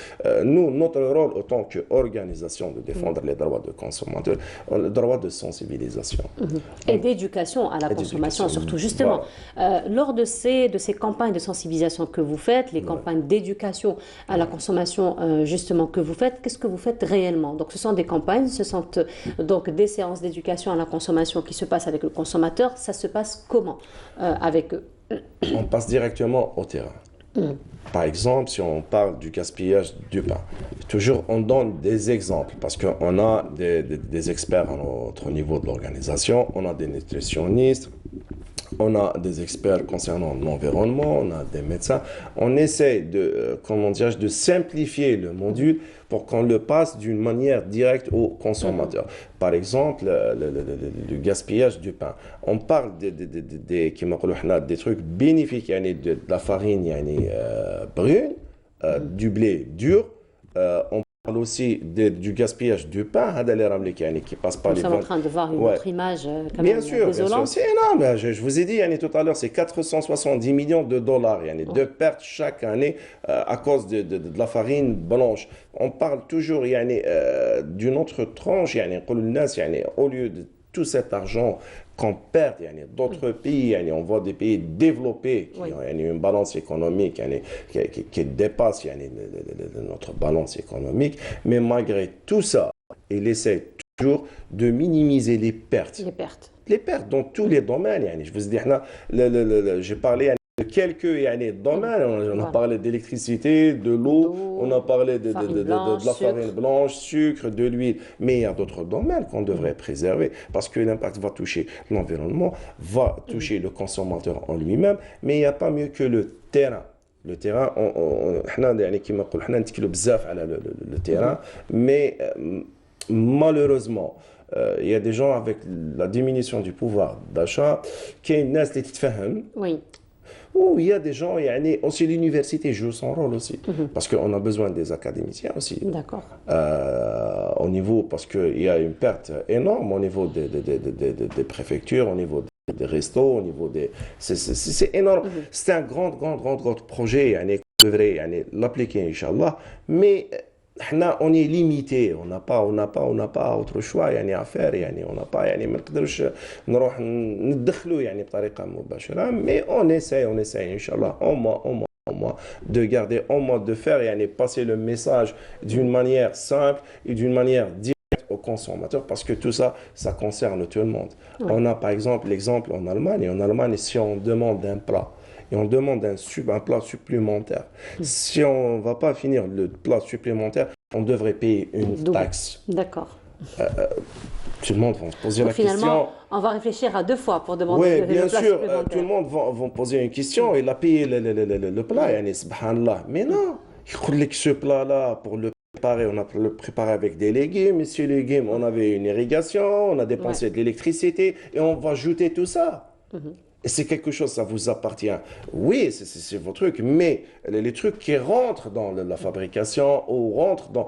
S9: nous, notre rôle en tant qu'organisation de défendre les droits de consommateurs, le droit de sensibilisation.
S1: Et d'éducation à la consommation, surtout. Justement, lors de ces campagnes de sensibilisation que vous faites, les campagnes d'éducation à la consommation, justement, que vous faites, qu'est-ce que vous faites réellement? Donc, ce sont des campagnes, ce sont donc des séances d'éducation à la consommation qui se passent avec le consommateur. Ça se passe comment avec eux?
S9: On passe directement au terrain. Par exemple, si on parle du gaspillage du pain, toujours on donne des exemples parce qu'on a des experts à notre niveau de l'organisation, on a des nutritionnistes, on a des experts concernant l'environnement, on a des médecins. On essaie de simplifier le module pour qu'on le passe d'une manière directe aux consommateurs. Par exemple, le gaspillage du pain. On parle des trucs bénéfiques, de la farine brune, du blé dur. On parle aussi du gaspillage du pain, qui passe par les ventes.
S1: Nous sommes en train de voir une autre image quand
S9: bien
S1: même
S9: sûr,
S1: désolante.
S9: c'est énorme. Je vous ai dit tout à l'heure, c'est 470 millions de dollars de pertes chaque année à cause de la farine blanche. On parle toujours d'une autre tranche, au lieu de tout cet argent qu'on perd, d'autres pays, on voit des pays développés qui ont une balance économique qui dépasse notre balance économique, mais malgré tout ça, il essaie toujours de minimiser les pertes. Les pertes dans tous les domaines. Je vous ai dit, j'ai parlé de quelques domaines. On a parlé d'électricité, de l'eau, on a parlé de la farine blanche, sucre, de l'huile. Mais il y a d'autres domaines qu'on devrait préserver parce que l'impact va toucher l'environnement, va toucher le consommateur en lui-même, mais il n'y a pas mieux que le terrain. Le terrain, le terrain, mais malheureusement, il y a des gens avec la diminution du pouvoir d'achat qui est une nest
S1: Oui.
S9: Ou il y a des gens, aussi l'université joue son rôle aussi, parce qu'on a besoin des académiciens aussi.
S1: D'accord.
S9: Au niveau, parce qu'il y a une perte énorme au niveau des préfectures, au niveau des restos, au niveau des... C'est énorme. C'est un grand projet, qu'on devrait l'appliquer, Inch'Allah, mais... on est limité, on n'a pas autre choix à faire, on n'a pas ما نقدرش نروح ندخلوا بطريقه مباشره, mais on essaie Inch'Allah au moins de garder, au moins de faire passer le message d'une manière simple et d'une manière directe aux consommateurs, parce que tout ça concerne tout le monde. On a par exemple l'exemple en Allemagne, si on demande un plat et on demande un plat supplémentaire. Si on ne va pas finir le plat supplémentaire, on devrait payer une taxe.
S1: D'accord.
S9: Tout le monde va se poser la
S1: finalement,
S9: question.
S1: On va réfléchir à deux fois pour demander
S9: le plat supplémentaire. Oui, bien sûr, tout le monde va poser une question et il a payé le plat. Subhanallah. Mais non, il dit que ce plat-là, pour le On a préparé avec des légumes. Et ces légumes, on avait une irrigation, on a dépensé de l'électricité et on va ajouter tout ça. Et c'est quelque chose, ça vous appartient. Oui, c'est vos trucs, mais les trucs qui rentrent dans la fabrication ou rentrent dans...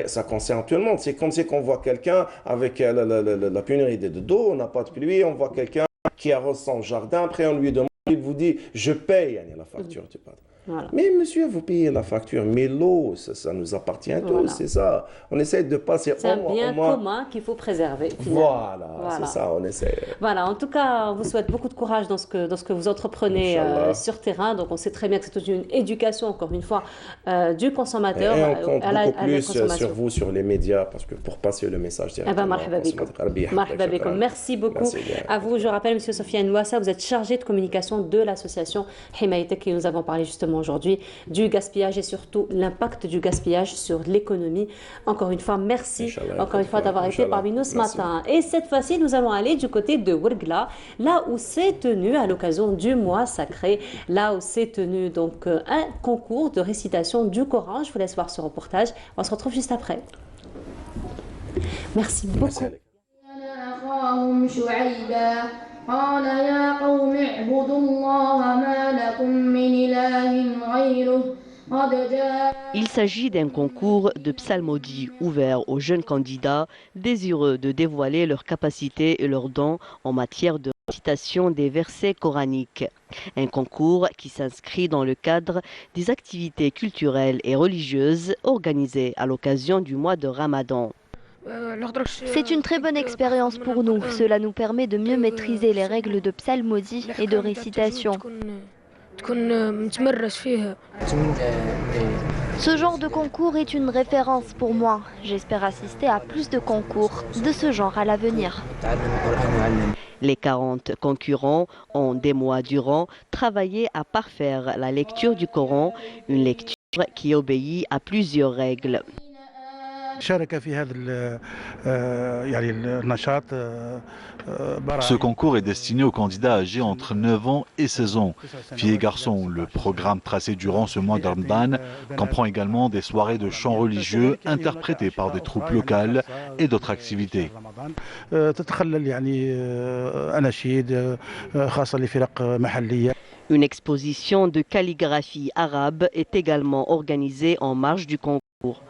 S9: ça concerne tout le monde. C'est comme si on voit quelqu'un avec la pénurie d'eau, on n'a pas de pluie, on voit quelqu'un qui arrose son jardin, après on lui demande, il vous dit, je paye la facture du patron. Voilà. Mais monsieur, vous payez la facture, mais l'eau, ça nous appartient à tous, c'est ça. On essaie de passer
S1: c'est un bien commun qu'il faut préserver.
S9: Voilà, c'est ça, on essaie.
S1: Voilà, en tout cas, on vous souhaite beaucoup de courage dans ce que vous entreprenez sur terrain. Donc, on sait très bien que c'est toute une éducation, encore une fois, du consommateur.
S9: Et on compte beaucoup plus sur vous, sur les médias, parce que pour passer le message directement.
S1: Merci beaucoup à vous. Je rappelle, monsieur Sofiane Louassa, vous êtes chargé de communication de l'association Himaytek et nous avons parlé justement aujourd'hui du gaspillage et surtout l'impact du gaspillage sur l'économie. Encore une fois, merci encore une fois d'avoir été parmi nous ce matin. Et cette fois-ci, nous allons aller du côté de Ouergla, là où s'est tenu à l'occasion du mois sacré, là où s'est tenu donc un concours de récitation du Coran. Je vous laisse voir ce reportage. On se retrouve juste après. Merci beaucoup.
S10: قال يا قوم اعبدوا الله ما لكم من إله غيره قد جاء.
S11: Il s'agit d'un concours de psalmodie ouvert aux jeunes candidats désireux de dévoiler leurs capacités et leurs dons en matière de récitation des versets coraniques. Un concours qui s'inscrit dans le cadre des activités culturelles et religieuses organisées à l'occasion du mois de Ramadan.
S12: C'est une très bonne expérience pour nous. Cela nous permet de mieux maîtriser les règles de psalmodie et de récitation. Ce genre de concours est une référence pour moi. J'espère assister à plus de concours de ce genre à l'avenir.
S11: Les 40 concurrents ont des mois durant travaillé à parfaire la lecture du Coran, une lecture qui obéit à plusieurs règles.
S13: Ce concours est destiné aux candidats âgés entre 9 ans et 16 ans, filles et garçons. Le programme tracé durant ce mois de Ramadan comprend également des soirées de chants religieux interprétés par des troupes locales et d'autres activités.
S11: Une exposition de calligraphie arabe est également organisée en marge du concours.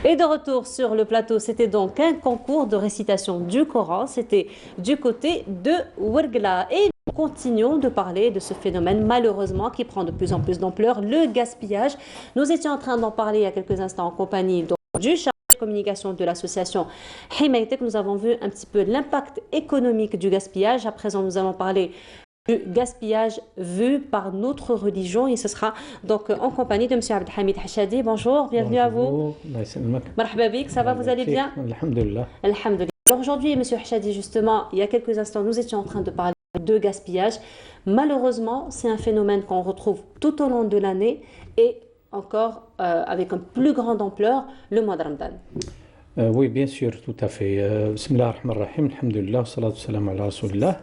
S1: Et de retour sur le plateau, c'était donc un concours de récitation du Coran, c'était du côté de Ouergla. Et nous continuons de parler de ce phénomène malheureusement qui prend de plus en plus d'ampleur, le gaspillage. Nous étions en train d'en parler il y a quelques instants en compagnie du chargé de communication de l'association Himaytek. Nous avons vu un petit peu l'impact économique du gaspillage. À présent, nous allons parler du gaspillage vu par notre religion et ce sera donc en compagnie de M. Abdelhamid Hachadi. Bonjour, bienvenue à vous. Marhaba bik, ça va, vous allez bien?
S14: Alhamdulillah.
S1: Alhamdulillah. Alors aujourd'hui, M. Hachadi, justement, il y a quelques instants, nous étions en train de parler de gaspillage. Malheureusement, c'est un phénomène qu'on retrouve tout au long de l'année et encore avec une plus grande ampleur le mois de Ramadan.
S14: Oui, bien sûr, tout à fait. Bismillah ar-Rahman ar-Rahim, alhamdulillah, salatu salam ala rasulillah.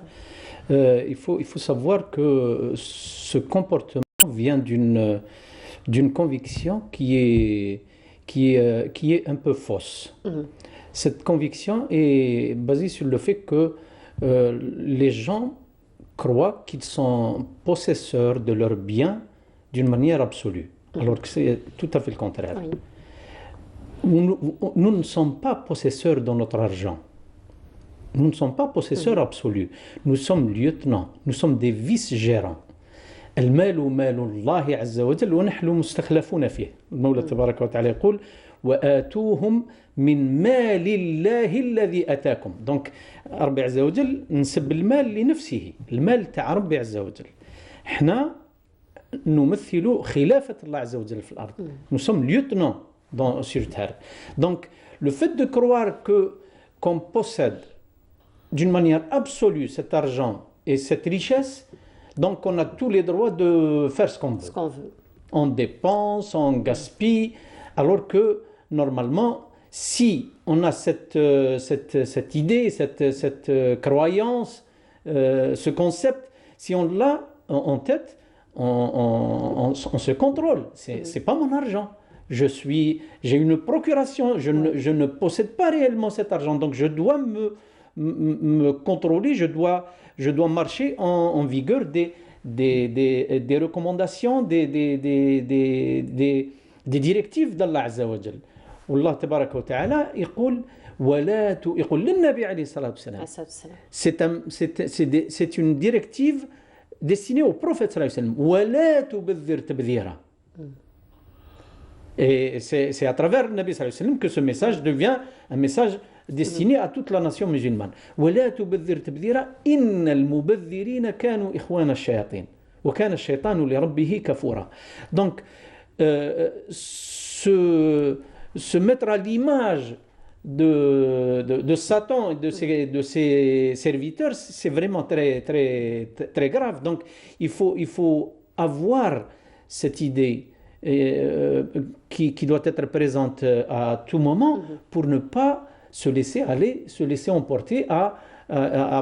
S14: Il faut savoir que ce comportement vient d'une conviction qui est un peu fausse. Cette conviction est basée sur le fait que les gens croient qu'ils sont possesseurs de leurs biens d'une manière absolue, alors que c'est tout à fait le contraire. Nous ne sommes pas possesseurs de notre argent. Nous ne sommes pas possesseurs absolus. Nous sommes lieutenants. Nous sommes des vice-gérants. المال مال الله عز وجل ونحن مستخلفون فيه. المولى تبارك وتعالى يقول وآتوهم من مال الله الذي أتاكم. Donc ربي عز وجل نسب المال لنفسه. المال تاع ربي عز وجل. احنا نمثل خلافة الله عز وجل في الأرض. Nous sommes lieutenants sur terre. Donc le fait de croire qu'on possède d'une manière absolue cet argent et cette richesse, donc on a tous les droits de faire ce qu'on veut. On dépense, on gaspille, alors que normalement, si on a cette idée, cette croyance, ce concept, si on l'a en tête, on se contrôle. C'est pas mon argent. J'ai une procuration, je ne possède pas réellement cet argent, donc je dois me contrôler, je dois marcher en vigueur des recommandations, des directives d'Allah Azza wa Jal. والله تبارك وتعالى يقول للنبي عليه الصلاة والسلام. C'est une directive destinée au prophète sallallahu alayhi wa sallam. ولا تبذر تبذيرا. Et c'est à travers le Nabi sallallahu alayhi wa sallam que ce message devient un message destiné à toute la nation musulmane. ولا تبذر تبذيرا إن المبذرين كانوا إخوان الشياطين وكان الشيطان لربه كفورا. Donc se mettre à l'image de Satan et de ses serviteurs, c'est vraiment très, très, très grave. Donc, il faut avoir cette idée qui doit être présente à tout moment pour ne pas se laisser aller, se laisser emporter à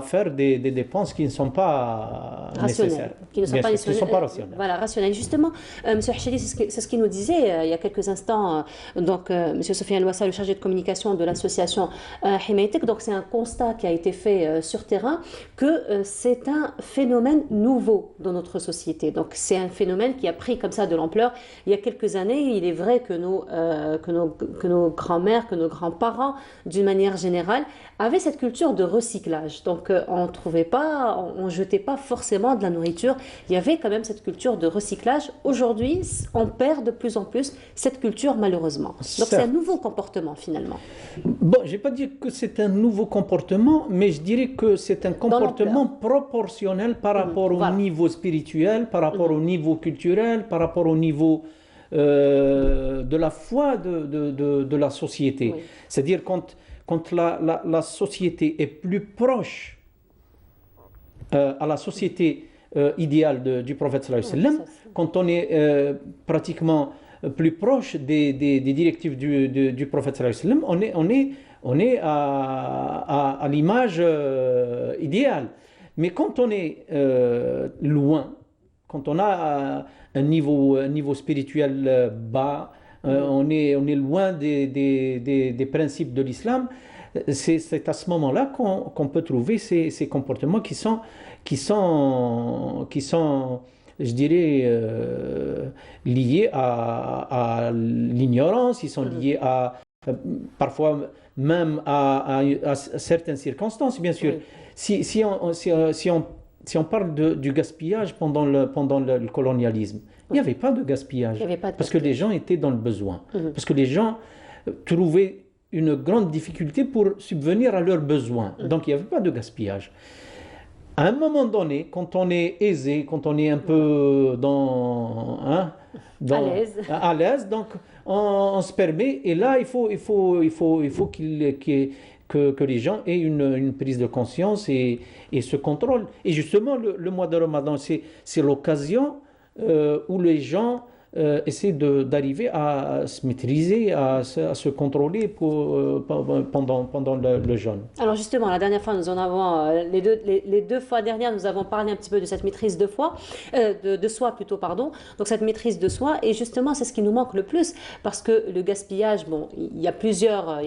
S14: faire des dépenses qui ne sont pas nécessaires,
S1: qui ne sont pas rationnelles. Voilà, rationnelles. Justement, M. Hachedi, c'est ce qu'il nous disait il y a quelques instants. Donc, M. Sofiane Louassa, le chargé de communication de l'association Himaytek. Donc, c'est un constat qui a été fait sur terrain que c'est un phénomène nouveau dans notre société. Donc, c'est un phénomène qui a pris comme ça de l'ampleur il y a quelques années. Il est vrai que nos grands-mères, que nos grands-parents, d'une manière générale, avaient cette culture de recyclage. Donc on jetait pas forcément de la nourriture. Il y avait quand même cette culture de recyclage. Aujourd'hui, on perd de plus en plus cette culture malheureusement. Donc c'est un nouveau comportement finalement.
S14: Bon, je vais pas dire que c'est un nouveau comportement, mais je dirais que c'est un comportement proportionnel par rapport au niveau spirituel, par rapport au niveau culturel, par rapport au niveau de la foi de la société. Oui. C'est-à-dire quand la société est plus proche à la société idéale du prophète sallallahu alayhi wa sallam, quand on est pratiquement plus proche des directives du prophète sallallahu alayhi wa sallam, on est à l'image idéale. Mais quand on est loin, quand on a un niveau spirituel bas, on est loin des principes de l'islam, c'est à ce moment-là qu'on peut trouver ces comportements qui sont, je dirais, liés à l'ignorance, ils sont liés parfois même à certaines circonstances, bien sûr. Oui. Si on parle du gaspillage pendant le colonialisme, il n'y avait pas de gaspillage, parce que les gens étaient dans le besoin, parce que les gens trouvaient une grande difficulté pour subvenir à leurs besoins, donc il n'y avait pas de gaspillage. À un moment donné, quand on est aisé, quand on est un peu à l'aise, donc on se permet, et là il faut que les gens aient une prise de conscience et ce contrôle. Et justement, le mois de Ramadan, c'est l'occasion où les gens essaient d'arriver à se maîtriser, à se contrôler pendant le jeûne.
S1: Alors justement, la dernière fois, nous en avons les deux fois dernières, nous avons parlé un petit peu de cette maîtrise de soi plutôt, pardon. Donc cette maîtrise de soi, et justement, c'est ce qui nous manque le plus, parce que le gaspillage, bon, il y a plusieurs,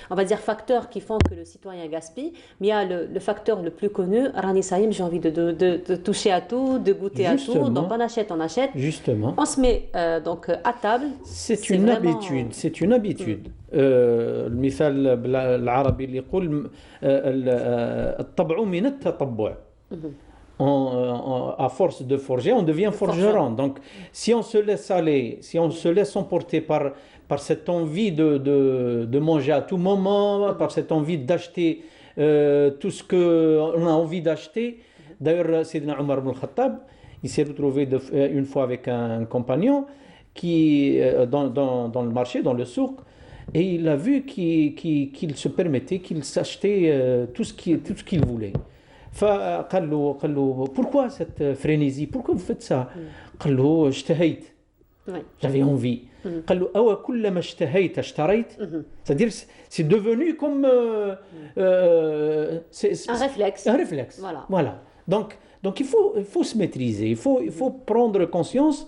S1: on va dire, facteurs qui font que le citoyen gaspille, mais il y a le facteur le plus connu, Rani Saïm, j'ai envie de toucher à tout, de goûter à tout, donc on achète.
S14: Justement.
S1: On se met donc à table.
S14: C'est une habitude. المثال العربي اللي يقول الطبع من التطبع. À force de forger, on devient forgeron. Donc, si on se laisse aller, si on se laisse emporter par cette envie de manger à tout moment, par cette envie d'acheter tout ce qu'on a envie d'acheter. D'ailleurs, Sayyidina Omar ibn al-Khattab, il s'est retrouvé une fois avec un compagnon qui dans le marché, dans le souk, et il a vu qu'il se permettait, qu'il s'achetait tout ce qu'il voulait. فقال له pourquoi cette frénésie, pourquoi vous faites ça? قال له اشتهيت, j'avais envie. قال له أو كلما اشتهيت اشتريت, c'est-à-dire c'est devenu comme
S1: un réflexe.
S14: Voilà. Donc Donc il faut se maîtriser, il faut prendre conscience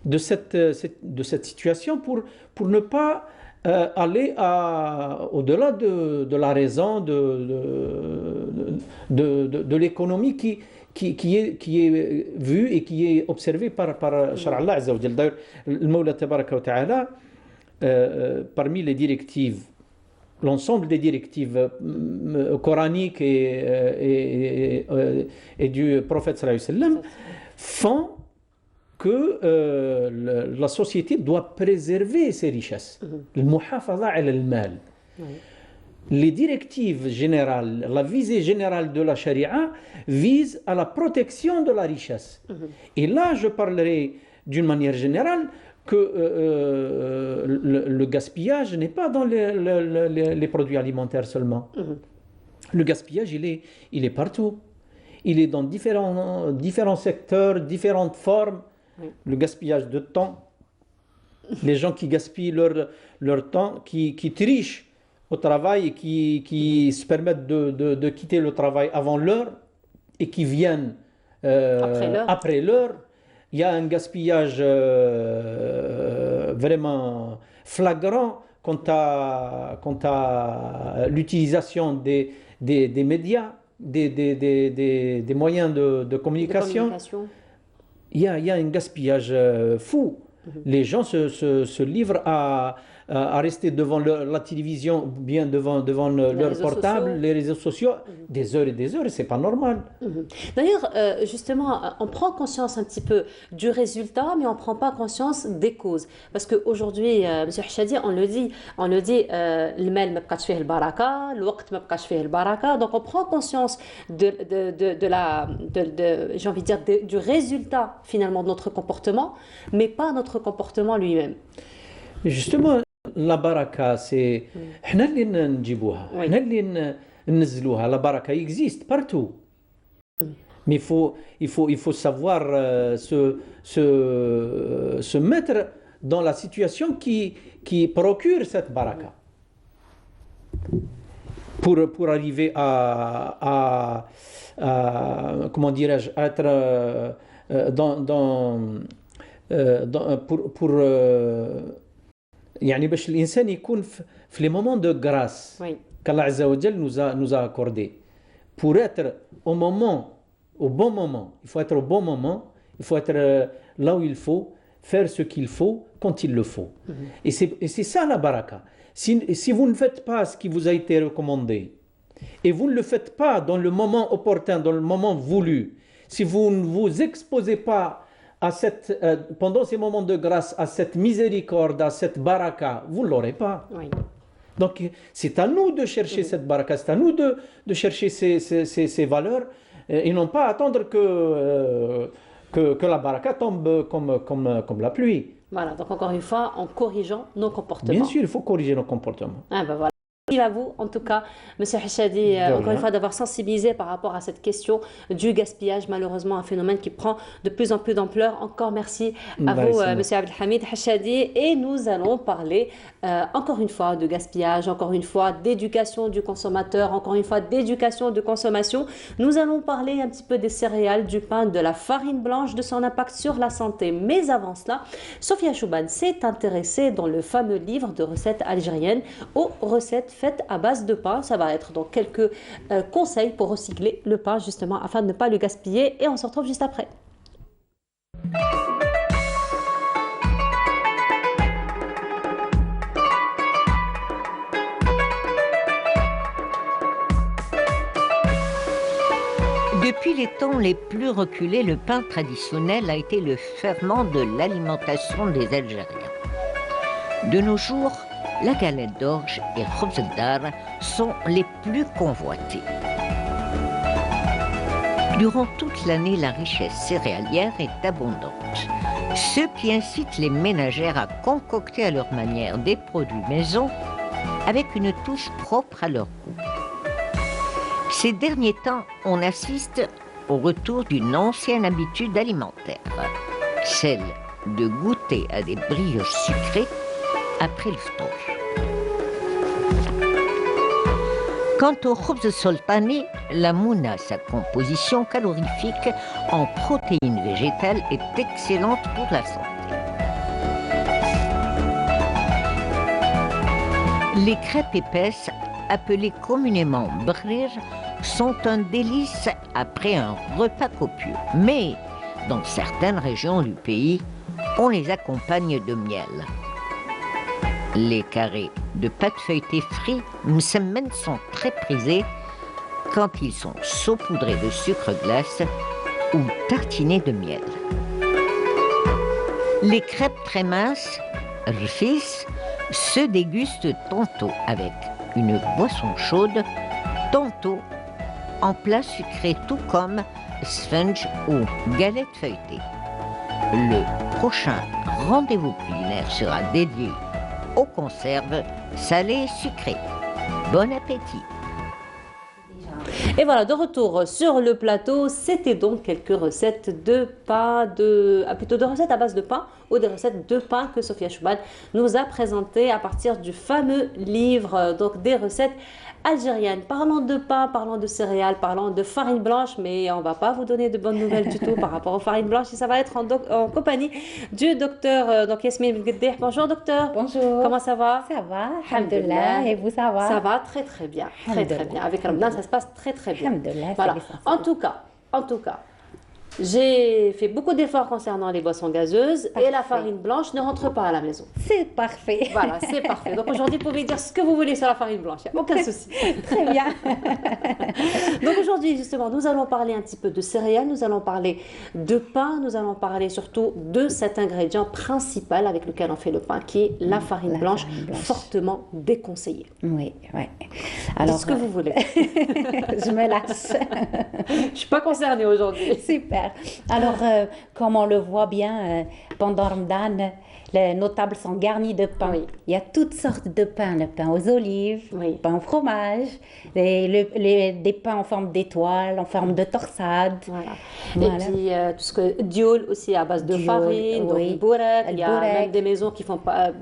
S14: de cette situation pour ne pas aller au-delà de la raison, de l'économie qui est vue et qui est observée par Shara Allah Azza wa Jal. D'ailleurs, le Mawla Tabaraka wa Ta'ala, parmi les directives, l'ensemble des directives coraniques et du prophète sallallahu alayhi wa sallam font que la société doit préserver ses richesses. Le muhafaza ala al-mal. Les directives générales, la visée générale de la charia vise à la protection de la richesse. Et là, je parlerai d'une manière générale que le gaspillage n'est pas dans les produits alimentaires seulement. Le gaspillage, il est partout. Il est dans différents secteurs, différentes formes. Le gaspillage de temps, les gens qui gaspillent leur temps, qui trichent au travail et qui se permettent de quitter le travail avant l'heure et qui viennent après l'heure. Il y a un gaspillage vraiment flagrant quant à l'utilisation des médias, des moyens de communication. Il y a un gaspillage fou. Les gens se livrent à rester devant la télévision, bien devant leur portable, les réseaux sociaux, des heures et des heures, et c'est pas normal.
S1: D'ailleurs, justement, on prend conscience un petit peu du résultat, mais on ne prend pas conscience des causes. Parce qu'aujourd'hui, M. Hachadi, on le dit, le mal ma bqash fih al-baraka, le waqt ma bqash fih al-baraka. Donc on prend conscience j'ai envie de dire, du résultat finalement de notre comportement, mais pas notre comportement lui-même.
S14: Justement, la baraka, c'est حنا اللي نجيبوها, حنا اللي ننزلوها. La baraka existe partout. Mais il faut savoir se mettre dans la situation qui procure cette baraka. Pour arriver à comment dirais-je, être pour يعني باش الإنسان يكون في les moments de grâce qu'Allah Azza wa Jal nous a accordé. Pour être au bon moment, il faut être au bon moment, il faut être là où il faut, faire ce qu'il faut quand il le faut. Et c'est ça la baraka. Si vous ne faites pas ce qui vous a été recommandé, et vous ne le faites pas dans le moment opportun, dans le moment voulu, si vous ne vous exposez pas pendant ces moments de grâce à cette miséricorde, à cette baraka, vous ne l'aurez pas. Donc c'est à nous de chercher cette baraka, c'est à nous de chercher ces valeurs, et non pas attendre que la baraka tombe comme la pluie.
S1: Voilà, donc encore une fois, en corrigeant nos comportements.
S14: Bien sûr, il faut corriger nos comportements.
S1: Ah ben voilà. Merci à vous, en tout cas, M. Hachadi, encore une fois, d'avoir sensibilisé par rapport à cette question du gaspillage, malheureusement un phénomène qui prend de plus en plus d'ampleur. Encore merci à vous, M. Abdelhamid Hachadi. Et nous allons parler, encore une fois, de gaspillage, encore une fois, d'éducation du consommateur, encore une fois, d'éducation de consommation. Nous allons parler un petit peu des céréales, du pain, de la farine blanche, de son impact sur la santé. Mais avant cela, Sophia Chouban s'est intéressée dans le fameux livre de recettes algériennes aux recettes faites à base de pain. Ça va être donc quelques conseils pour recycler le pain justement afin de ne pas le gaspiller, et on se retrouve juste après.
S15: Depuis les temps les plus reculés, le pain traditionnel a été le ferment de l'alimentation des Algériens. De nos jours, la galette d'orge et khobz el-dar sont les plus convoités. Durant toute l'année, la richesse céréalière est abondante, ce qui incite les ménagères à concocter à leur manière des produits maison avec une touche propre à leur goût. Ces derniers temps, on assiste au retour d'une ancienne habitude alimentaire, celle de goûter à des brioches sucrées après le ftour. Quant au khubz sultani, la mouna, sa composition calorifique en protéines végétales, est excellente pour la santé. Les crêpes épaisses, appelées communément brir, sont un délice après un repas copieux. Mais dans certaines régions du pays, on les accompagne de miel. Les carrés de pâte feuilletée frits, msemmen, sont très prisés quand ils sont saupoudrés de sucre glace ou tartinés de miel. Les crêpes très minces, rfis, se dégustent tantôt avec une boisson chaude, tantôt en plat sucré, tout comme sponge ou galette feuilletée. Le prochain rendez-vous culinaire sera dédié aux conserves salées et sucrées. Bon appétit!
S1: Et voilà, de retour sur le plateau, c'était donc quelques recettes de pain, plutôt de recettes à base de pain ou des recettes de pain que Sophia Chouban nous a présentées à partir du fameux livre, donc des recettes algériennes. Parlons de pain, parlons de céréales, parlons de farine blanche, mais on ne va pas vous donner de bonnes nouvelles du tout par rapport aux farines blanches. Et ça va être en compagnie du docteur donc Yasmine Belguedeh. Bonjour docteur.
S16: Bonjour.
S1: Comment ça va?
S16: Ça va, alhamdoulilah. Et vous, ça va?
S1: Ça va très très bien, très très bien. Avec Ramadan, ça se passe très très bien. Voilà. En tout cas, j'ai fait beaucoup d'efforts concernant les boissons gazeuses et la farine blanche ne rentre pas à la maison.
S16: C'est parfait.
S1: Voilà, c'est parfait. Donc aujourd'hui, vous pouvez dire ce que vous voulez sur la farine blanche, il n'y a aucun souci.
S16: Très bien.
S1: Donc aujourd'hui, justement, nous allons parler un petit peu de céréales, nous allons parler de pain, nous allons parler surtout de cet ingrédient principal avec lequel on fait le pain, qui est la farine blanche, fortement déconseillée.
S16: Oui, oui.
S1: Alors, dites ce que vous voulez.
S16: Je me lâche.
S1: Je ne suis pas concernée aujourd'hui.
S16: Super. Alors, comme on le voit bien, pendant Ramadan, nos tables sont garnies de pain. Oui. Il y a toutes sortes de pains, le pain aux olives, le pain au fromage, des pains en forme d'étoile, en forme de torsade.
S1: Voilà. Et puis, tout ce que dioul aussi à base de farine, donc le bourek. Il y a même des maisons qui font pas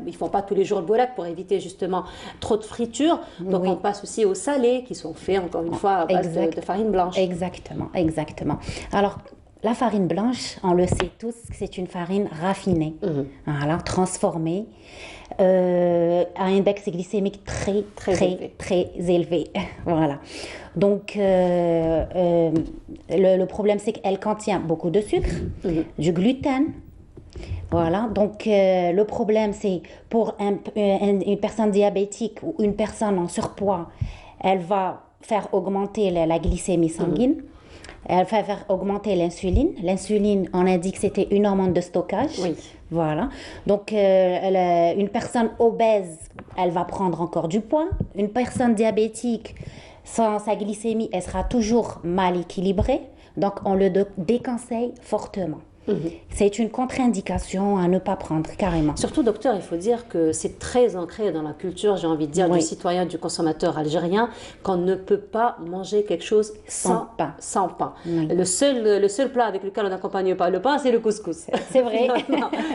S1: tous les jours le bourek pour éviter justement trop de friture. Donc, on passe aussi aux salés qui sont faits, encore une fois, à base de farine blanche.
S16: Exactement, exactement. Alors, la farine blanche, on le sait tous, c'est une farine raffinée, voilà, transformée, à un index glycémique très élevé. Voilà. Donc, le problème, c'est qu'elle contient beaucoup de sucre, du gluten. Voilà. Donc, le problème, c'est pour une personne diabétique ou une personne en surpoids, elle va faire augmenter la glycémie sanguine. Elle va faire augmenter l'insuline. L'insuline, on a dit que c'était une hormone de stockage. Oui. Voilà. Donc, une personne obèse, elle va prendre encore du poids. Une personne diabétique, sa glycémie, elle sera toujours mal équilibrée. Donc, on le déconseille fortement. C'est une contre-indication à ne pas prendre, carrément.
S1: Surtout, docteur, il faut dire que c'est très ancré dans la culture, j'ai envie de dire, du citoyen, du consommateur algérien, qu'on ne peut pas manger quelque chose sans pain. Oui. Le seul plat avec lequel on n'accompagne pas le pain, c'est le couscous.
S16: C'est vrai.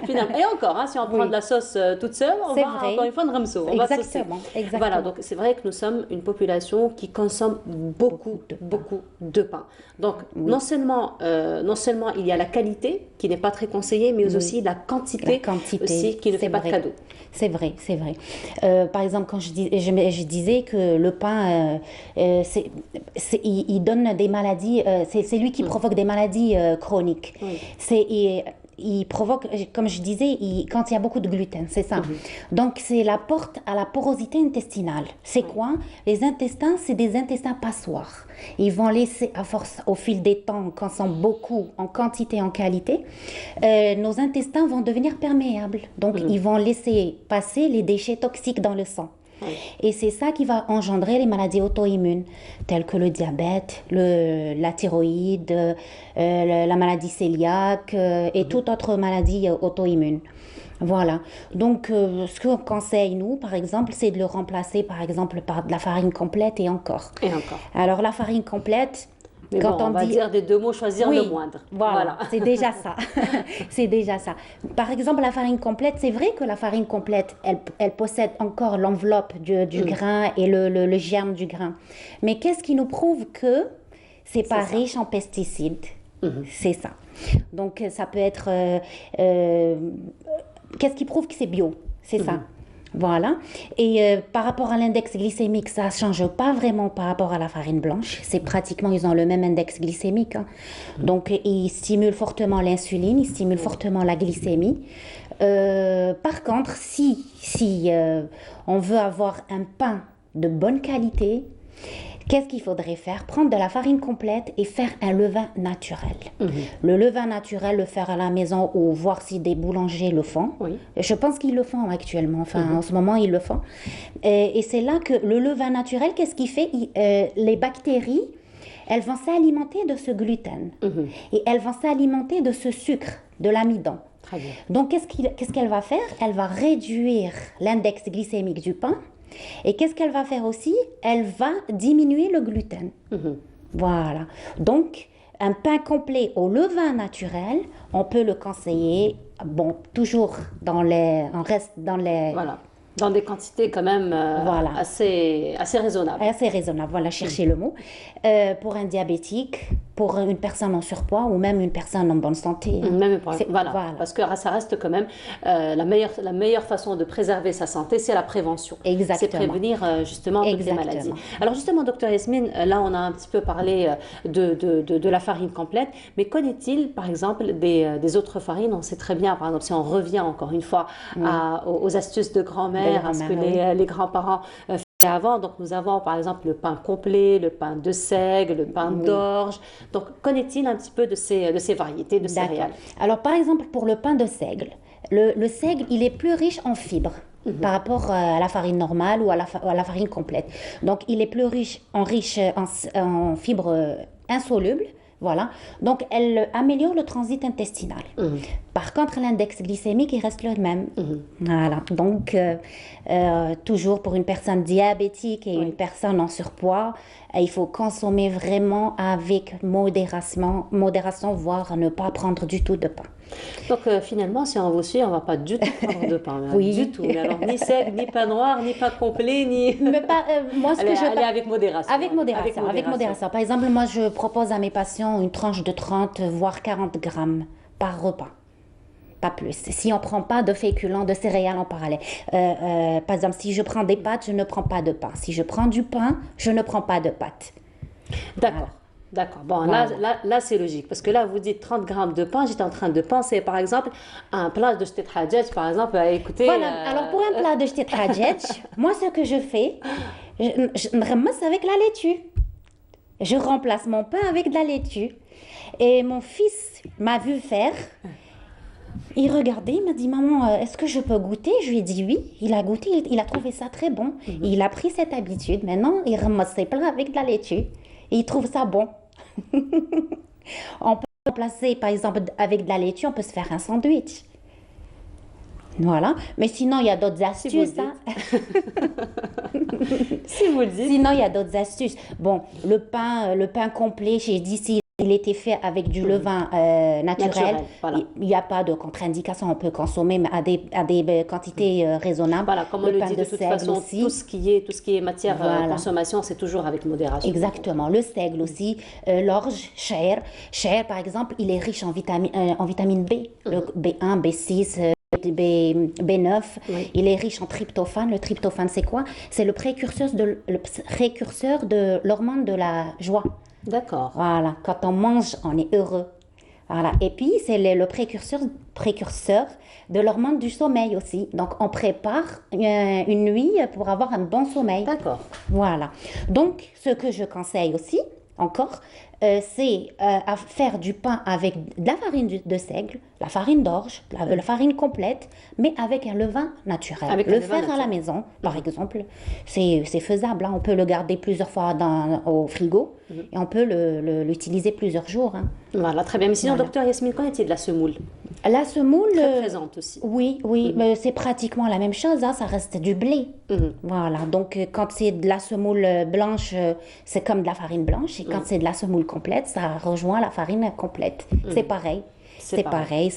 S1: Finalement. Et encore, si on prend de la sauce toute seule, on va encore une fois de ramso.
S16: Exactement.
S1: Voilà, donc c'est vrai que nous sommes une population qui consomme beaucoup de pain. Donc, non seulement il y a la qualité, qui n'est pas très conseillée, mais aussi la quantité aussi, qui ne fait pas de cadeau.
S16: C'est vrai, c'est vrai. Par exemple, quand je disais que le pain, il donne des maladies, c'est lui qui provoque des maladies chroniques. Il provoque, comme je disais, quand il y a beaucoup de gluten, c'est ça. Donc, c'est la porte à la porosité intestinale. C'est quoi? Les intestins, c'est des intestins passoires. Ils vont laisser, à force, au fil des temps, quand ils sont beaucoup, en quantité, en qualité, nos intestins vont devenir perméables. Donc, ils vont laisser passer les déchets toxiques dans le sang. Et c'est ça qui va engendrer les maladies auto-immunes, telles que le diabète, la thyroïde, la maladie cœliaque et toute autre maladie auto-immune. Voilà. Donc, ce qu'on conseille, nous, par exemple, c'est de le remplacer, par exemple, par de la farine complète et encore. Alors, la farine complète,
S1: Mais
S16: Quand
S1: bon, on va dire des deux mots, choisir
S16: oui,
S1: le moindre.
S16: Voilà, c'est déjà ça. C'est déjà ça. Par exemple, la farine complète, c'est vrai que la farine complète, elle possède encore l'enveloppe du grain et le germe du grain. Mais qu'est-ce qui nous prouve que c'est pas riche en pesticides? C'est ça. Donc, ça peut être... qu'est-ce qui prouve que c'est bio? C'est ça. Voilà. Et par rapport à l'index glycémique, ça ne change pas vraiment par rapport à la farine blanche. C'est pratiquement, ils ont le même index glycémique. Hein. Donc, ils stimulent fortement l'insuline, ils stimulent fortement la glycémie. Par contre, si on veut avoir un pain de bonne qualité, qu'est-ce qu'il faudrait faire? Prendre de la farine complète et faire un levain naturel. Le levain naturel, le faire à la maison ou voir si des boulangers le font. Je pense qu'ils le font actuellement. Enfin, en ce moment, ils le font. Et c'est là que le levain naturel, qu'est-ce qu'il fait? Les bactéries, elles vont s'alimenter de ce gluten. Et elles vont s'alimenter de ce sucre, de l'amidon. Donc, qu'est-ce qu'elle va faire? Elle va réduire l'index glycémique du pain. Et qu'est-ce qu'elle va faire aussi? Elle va diminuer le gluten. Voilà. Donc, un pain complet au levain naturel, on peut le conseiller, bon, toujours on reste dans les...
S1: Voilà. Dans des quantités quand même assez raisonnables.
S16: Assez raisonnables, voilà, chercher le mot. Pour un diabétique, pour une personne en surpoids ou même une personne en bonne santé.
S1: Voilà, parce que ça reste quand même la meilleure façon de préserver sa santé, c'est la prévention.
S16: Exactement.
S1: C'est prévenir justement toutes les maladies. Alors justement, docteur Yasmine, là on a un petit peu parlé de la farine complète, mais qu'en est-il par exemple des autres farines? On sait très bien, par exemple, si on revient encore une fois aux astuces de grand-mère, à ce que les grands-parents faisaient avant. Donc nous avons par exemple le pain complet, le pain de seigle, le pain d'orge. Donc qu'en est-il un petit peu de ces variétés de céréales?
S16: Alors par exemple pour le pain de seigle, le seigle il est plus riche en fibres par rapport à la farine normale ou à la farine complète. Donc il est plus riche en fibres insolubles. Voilà, donc elle améliore le transit intestinal. Par contre, l'index glycémique, il reste le même. Voilà, donc toujours pour une personne diabétique et une personne en surpoids, il faut consommer vraiment avec modération, voire ne pas prendre du tout de pain.
S1: Donc finalement, si on vous suit, on ne va pas du tout prendre de pain. Du tout. Mais alors, ni seigle, ni pain noir, ni pain complet, ni...
S16: Mais pas, moi, ce que je...
S1: Allez avec modération.
S16: Avec modération. Par exemple, moi, je propose à mes patients une tranche de 30, voire 40 grammes par repas. Pas plus. Si on ne prend pas de féculents, de céréales en parallèle. Par exemple, si je prends des pâtes, je ne prends pas de pain. Si je prends du pain, je ne prends pas de pâtes.
S1: D'accord. Voilà. D'accord. Bon, là c'est logique. Parce que là, vous dites 30 grammes de pain. J'étais en train de penser, par exemple, à un plat de shtit hajjaj, par exemple. Écoutez...
S16: Voilà. Alors, pour un plat de shtit hajjaj, moi, ce que je fais, je me ramasse avec la laitue. Je remplace mon pain avec de la laitue. Et mon fils m'a vu faire... Il regardait, il m'a dit « Maman, est-ce que je peux goûter ?» Je lui ai dit oui. Il a goûté, il a trouvé ça très bon. Il a pris cette habitude. Maintenant, il ramasse ses plats avec de la laitue. Et il trouve ça bon. On peut remplacer, par exemple, avec de la laitue, on peut se faire un sandwich. Voilà. Mais sinon, il y a d'autres astuces.
S1: Si vous le dites.
S16: Sinon, il y a d'autres astuces. Bon, le pain complet, j'ai dit si il était fait avec du levain naturel.
S1: Voilà.
S16: Il n'y a pas de contre-indication. On peut consommer mais à des quantités raisonnables.
S1: Voilà, comme on le dit de toute façon, aussi. Tout ce qui est matière consommation, c'est toujours avec modération.
S16: Exactement. Le seigle aussi, l'orge, sha'ir. Sha'ir, par exemple, il est riche en vitamine B, le B1, B6, B9. Il est riche en tryptophane. Le tryptophane, c'est quoi? C'est le précurseur de l'hormone de la joie.
S1: D'accord.
S16: Voilà, quand on mange, on est heureux. Voilà. Et puis, c'est le précurseur de l'hormone du sommeil aussi. Donc, on prépare une nuit pour avoir un bon sommeil.
S1: D'accord.
S16: Voilà. Donc, ce que je conseille aussi, encore, c'est à faire du pain avec de la farine de seigle, la farine d'orge, la farine complète, mais avec un levain naturel. Le faire à la maison, par exemple, c'est faisable. Hein. On peut le garder plusieurs fois au frigo et on peut l'utiliser plusieurs jours. Hein.
S1: Voilà, très bien. Mais sinon, docteur Yasmine, qu'en est-il de la semoule?
S16: La semoule,
S1: très présente aussi.
S16: Oui, mais c'est pratiquement la même chose, hein, ça reste du blé. Voilà, donc quand c'est de la semoule blanche, c'est comme de la farine blanche, et quand c'est de la semoule complète, ça rejoint la farine complète. C'est pareil. C'est pareil,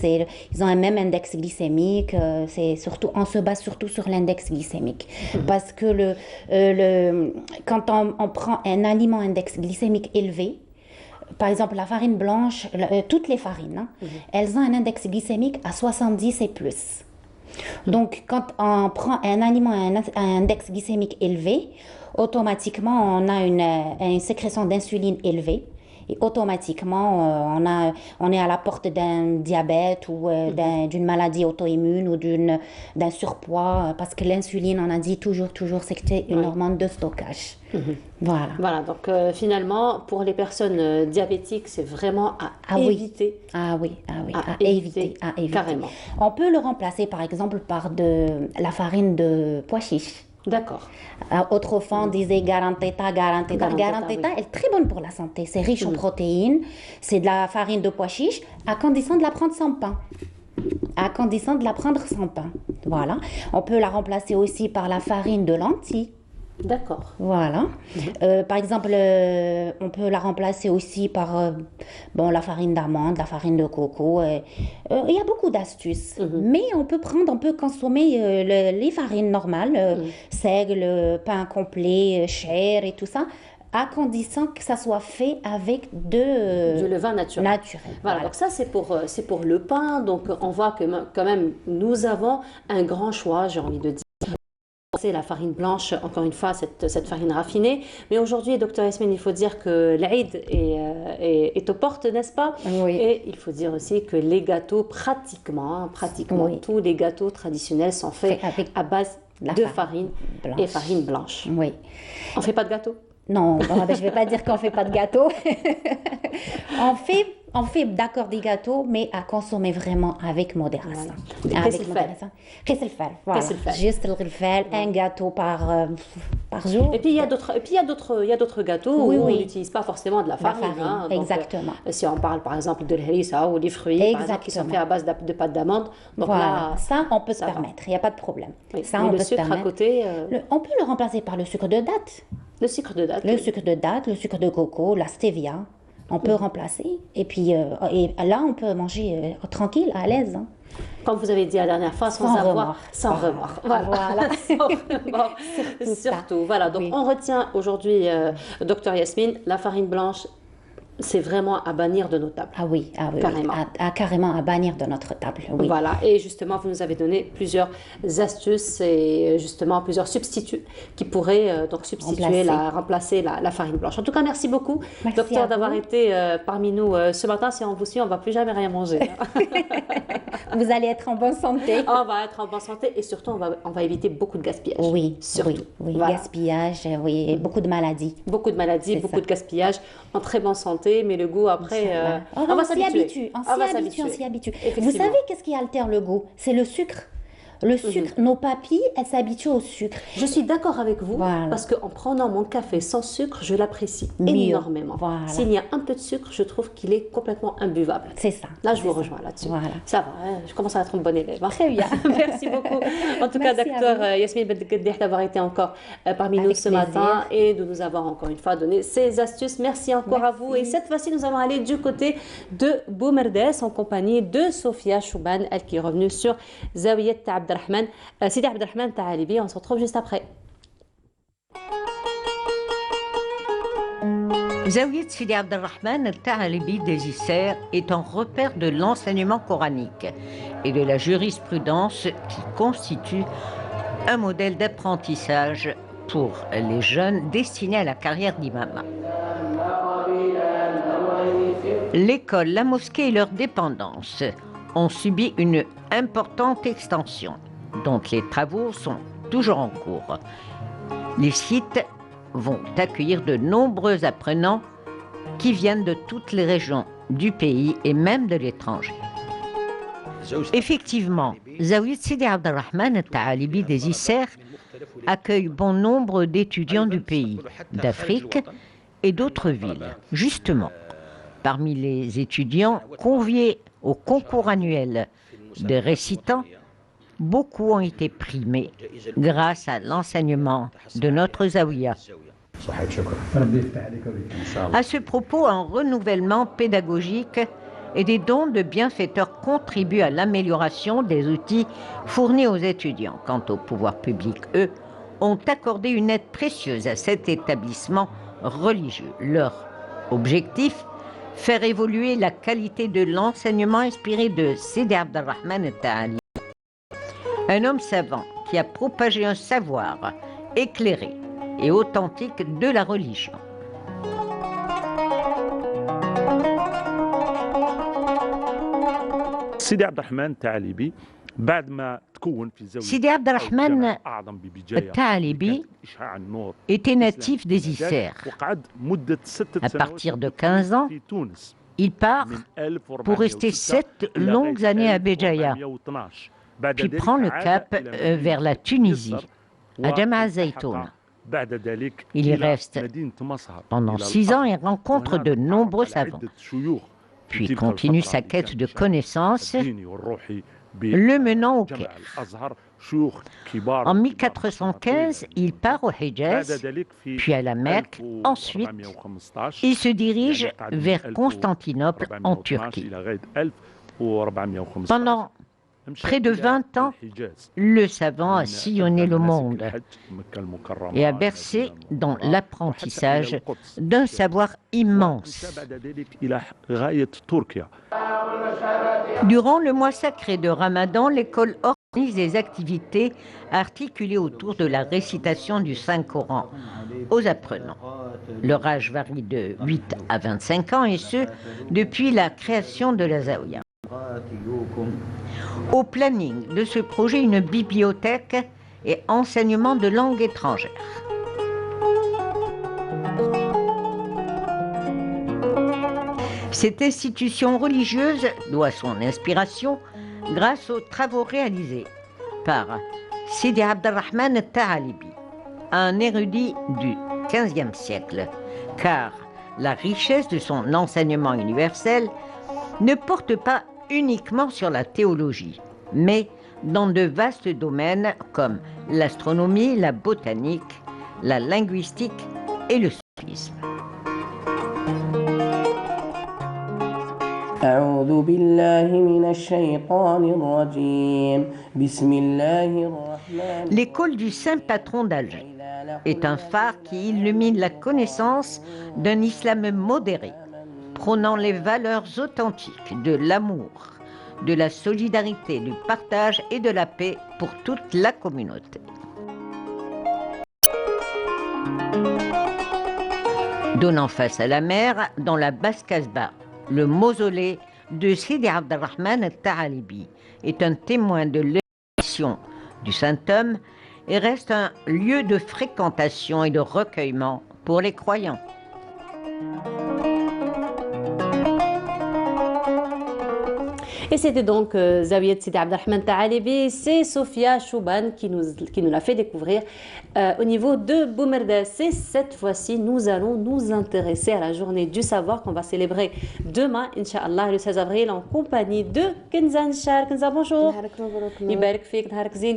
S16: ils ont un même index glycémique, on se base surtout sur l'index glycémique. Parce que quand on prend un aliment index glycémique élevé, par exemple la farine blanche, toutes les farines, elles ont un index glycémique à 70 et plus. Donc quand on prend un aliment à un index glycémique élevé, automatiquement on a une sécrétion d'insuline élevée. Et automatiquement, on est à la porte d'un diabète ou d'une maladie auto-immune ou d'un surpoids, parce que l'insuline, on a dit toujours, c'était une hormone de stockage.
S1: Voilà, donc finalement, pour les personnes diabétiques, c'est vraiment à éviter.
S16: À éviter.
S1: Carrément.
S16: On peut le remplacer, par exemple, par de la farine de pois chiche.
S1: D'accord.
S16: Autrefois, on disait garanteta. Garanteta est très bonne pour la santé. C'est riche en protéines. C'est de la farine de pois chiche, à condition de la prendre sans pain. Voilà. On peut la remplacer aussi par la farine de lentilles.
S1: D'accord.
S16: Voilà. Par exemple, on peut la remplacer aussi par la farine d'amande, la farine de coco. Il y a beaucoup d'astuces. Mais on peut consommer les farines normales, seigle, pain complet, chair et tout ça, à condition que ça soit fait avec du
S1: levain naturel. Voilà, donc ça c'est pour le pain. Donc on voit que quand même nous avons un grand choix, j'ai envie de dire. C'est la farine blanche, encore une fois, cette farine raffinée. Mais aujourd'hui, docteur Yasmine, il faut dire que l'Aïd est aux portes, n'est-ce pas?
S16: Oui.
S1: Et il faut dire aussi que les gâteaux, pratiquement tous les gâteaux traditionnels sont faits à base de farine blanche. Et farine blanche.
S16: Oui.
S1: On ne fait pas de gâteau?
S16: Non, je ne vais pas dire qu'on ne fait pas de gâteau. On fait d'accord des gâteaux, mais à consommer vraiment avec modération.
S1: Voilà.
S16: Juste le ghilfal, un gâteau par jour.
S1: Et puis il y a d'autres gâteaux où on n'utilise pas forcément de la farine.
S16: Hein, exactement.
S1: Donc, si on parle par exemple de l'harissa ou des fruits par exemple, qui sont faits à base de pâte d'amande. Donc
S16: voilà, ça on peut se permettre, il n'y a pas de problème.
S1: Oui.
S16: Ça,
S1: on peut le sucre à côté.
S16: On peut le remplacer par le sucre de date.
S1: Le sucre de date.
S16: Le sucre de date, le sucre de coco, la stevia. On peut remplacer. Et puis là, on peut manger tranquille, à l'aise. Hein.
S1: Comme vous avez dit la dernière fois, sans remords. Voilà. Sans remords. Surtout. Voilà. Donc on retient aujourd'hui, docteur Yasmine, la farine blanche. C'est vraiment à bannir de nos tables.
S16: Carrément. Carrément à bannir de notre table. Oui.
S1: Voilà, et justement, vous nous avez donné plusieurs astuces et justement plusieurs substituts qui pourraient donc remplacer la farine blanche. En tout cas, merci beaucoup, docteur, d'avoir été parmi nous ce matin. Si on vous suit, on ne va plus jamais rien manger.
S16: Vous allez être en bonne santé.
S1: On va être en bonne santé et surtout, on va éviter beaucoup de gaspillage.
S16: Oui, voilà. Gaspillage, et beaucoup de maladies.
S1: Beaucoup de maladies, beaucoup de gaspillage, en très bonne santé. Mais le goût après,
S16: on s'y habitue. Vous savez qu'est-ce qui altère le goût? C'est le sucre. Le sucre, nos papilles, elles s'habituent au sucre.
S1: Je suis d'accord avec vous, parce qu'en prenant mon café sans sucre, je l'apprécie énormément.
S16: Voilà.
S1: S'il y a un peu de sucre, je trouve qu'il est complètement imbuvable.
S16: C'est ça.
S1: Là, je vous rejoins là-dessus.
S16: Voilà.
S1: Ça va, je commence à être une bonne élève.
S16: Très bien.
S1: Merci beaucoup. En tout cas, docteur Yasmine Bendekedeh, d'avoir été encore parmi nous ce matin et de nous avoir encore une fois donné ces astuces. Merci encore à vous. Et cette fois-ci, nous allons aller du côté de Boumerdes en compagnie de Sophia Chouban, elle qui est revenue sur Zawiyat Abdelrahman. Sidi Abdelrahman Taalibi, on se retrouve juste après.
S15: Zawiyat Sidi Abdelrahman Taalibi des Isser est un repère de l'enseignement coranique et de la jurisprudence qui constitue un modèle d'apprentissage pour les jeunes destinés à la carrière d'imam. L'école, la mosquée et leurs dépendances ont subi une importante extension, dont les travaux sont toujours en cours. Les sites vont accueillir de nombreux apprenants qui viennent de toutes les régions du pays et même de l'étranger. Effectivement, Zawiyat Sidi Abdelrahman Taalibi des Isser accueille bon nombre d'étudiants du pays, d'Afrique et d'autres villes. Justement, parmi les étudiants conviés au concours annuel de récitants, beaucoup ont été primés grâce à l'enseignement de notre Zawiya. À ce propos, un renouvellement pédagogique et des dons de bienfaiteurs contribuent à l'amélioration des outils fournis aux étudiants. Quant au pouvoir public, eux, ont accordé une aide précieuse à cet établissement religieux. Leur objectif, faire évoluer la qualité de l'enseignement inspiré de Sidi Abdelrahman al-Ta'alibi, un homme savant qui a propagé un savoir éclairé et authentique de la religion.
S17: Sidi Abdelrahman al-Ta'alibi
S15: Sidi Abdelrahman al-Ta'alibi était natif des Isères. À partir de 15 ans, il part pour rester 7 longues années à Béjaïa, puis prend le cap vers la Tunisie, à Jama'a Zaytoun. Il y reste pendant 6 ans et rencontre de nombreux savants, puis continue sa quête de connaissances, le menant au Caire. En 1415, il part au Hejaz, puis à la Mecque. Ensuite, il se dirige vers Constantinople en Turquie. Pendant près de 20 ans, le savant a sillonné le monde et a bercé dans l'apprentissage d'un savoir immense. Durant le mois sacré de Ramadan, l'école organise des activités articulées autour de la récitation du Saint-Coran aux apprenants. Leur âge varie de 8 à 25 ans et ce, depuis la création de la Zawiya. Au planning de ce projet, une bibliothèque et enseignement de langue étrangère. Cette institution religieuse doit son inspiration grâce aux travaux réalisés par Sidi Abdelrahman al-Ta'alibi, un érudit du XVe siècle, car la richesse de son enseignement universel ne porte pas uniquement sur la théologie, mais dans de vastes domaines comme l'astronomie, la botanique, la linguistique et le soufisme. L'école du saint patron d'Alger est un phare qui illumine la connaissance d'un islam modéré, prônant les valeurs authentiques de l'amour, de la solidarité, du partage et de la paix pour toute la communauté. Donnant face à la mer, dans la basse Casbah, le mausolée de Sidi Abdelrahman al-Ta'alibi est un témoin de l'élection du saint homme et reste un lieu de fréquentation et de recueillement pour les croyants.
S1: Et c'était donc Zawiya Sidi Abdelrahman al-Ta'alibi, c'est Sophia Chouban qui nous l'a fait découvrir au niveau de Boumerdas. Et cette fois-ci, nous allons nous intéresser à la journée du savoir qu'on va célébrer demain, Inch'Allah, le 16 avril, en compagnie de Kenza Nchar. Kenza, bonjour.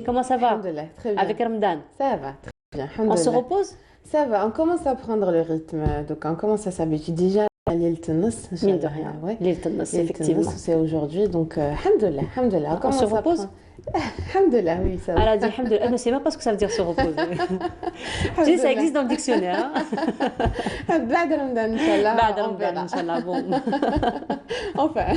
S1: Comment ça va?
S18: Très bien.
S1: Avec Ramadan?
S18: Ça va, très bien.
S1: On se repose?
S18: Ça va, on commence à prendre le rythme, donc on commence à s'habituer déjà. L'île Tunis,
S1: mine de rien, l'île Tunis, effectivement.
S18: C'est aujourd'hui, donc alhamdoulilah, alhamdoulilah.
S1: On se repose?
S18: Alhamdoulilah, oui, ça va.
S1: Elle a dit alhamdoulilah, elle ne sait même pas ce que ça veut dire se reposer. Tu sais, ça existe dans le dictionnaire.
S18: Ba'd Ramadan, Inch'Allah.
S1: Ba'd Ramadan, Inch'Allah, bon.
S18: Enfin,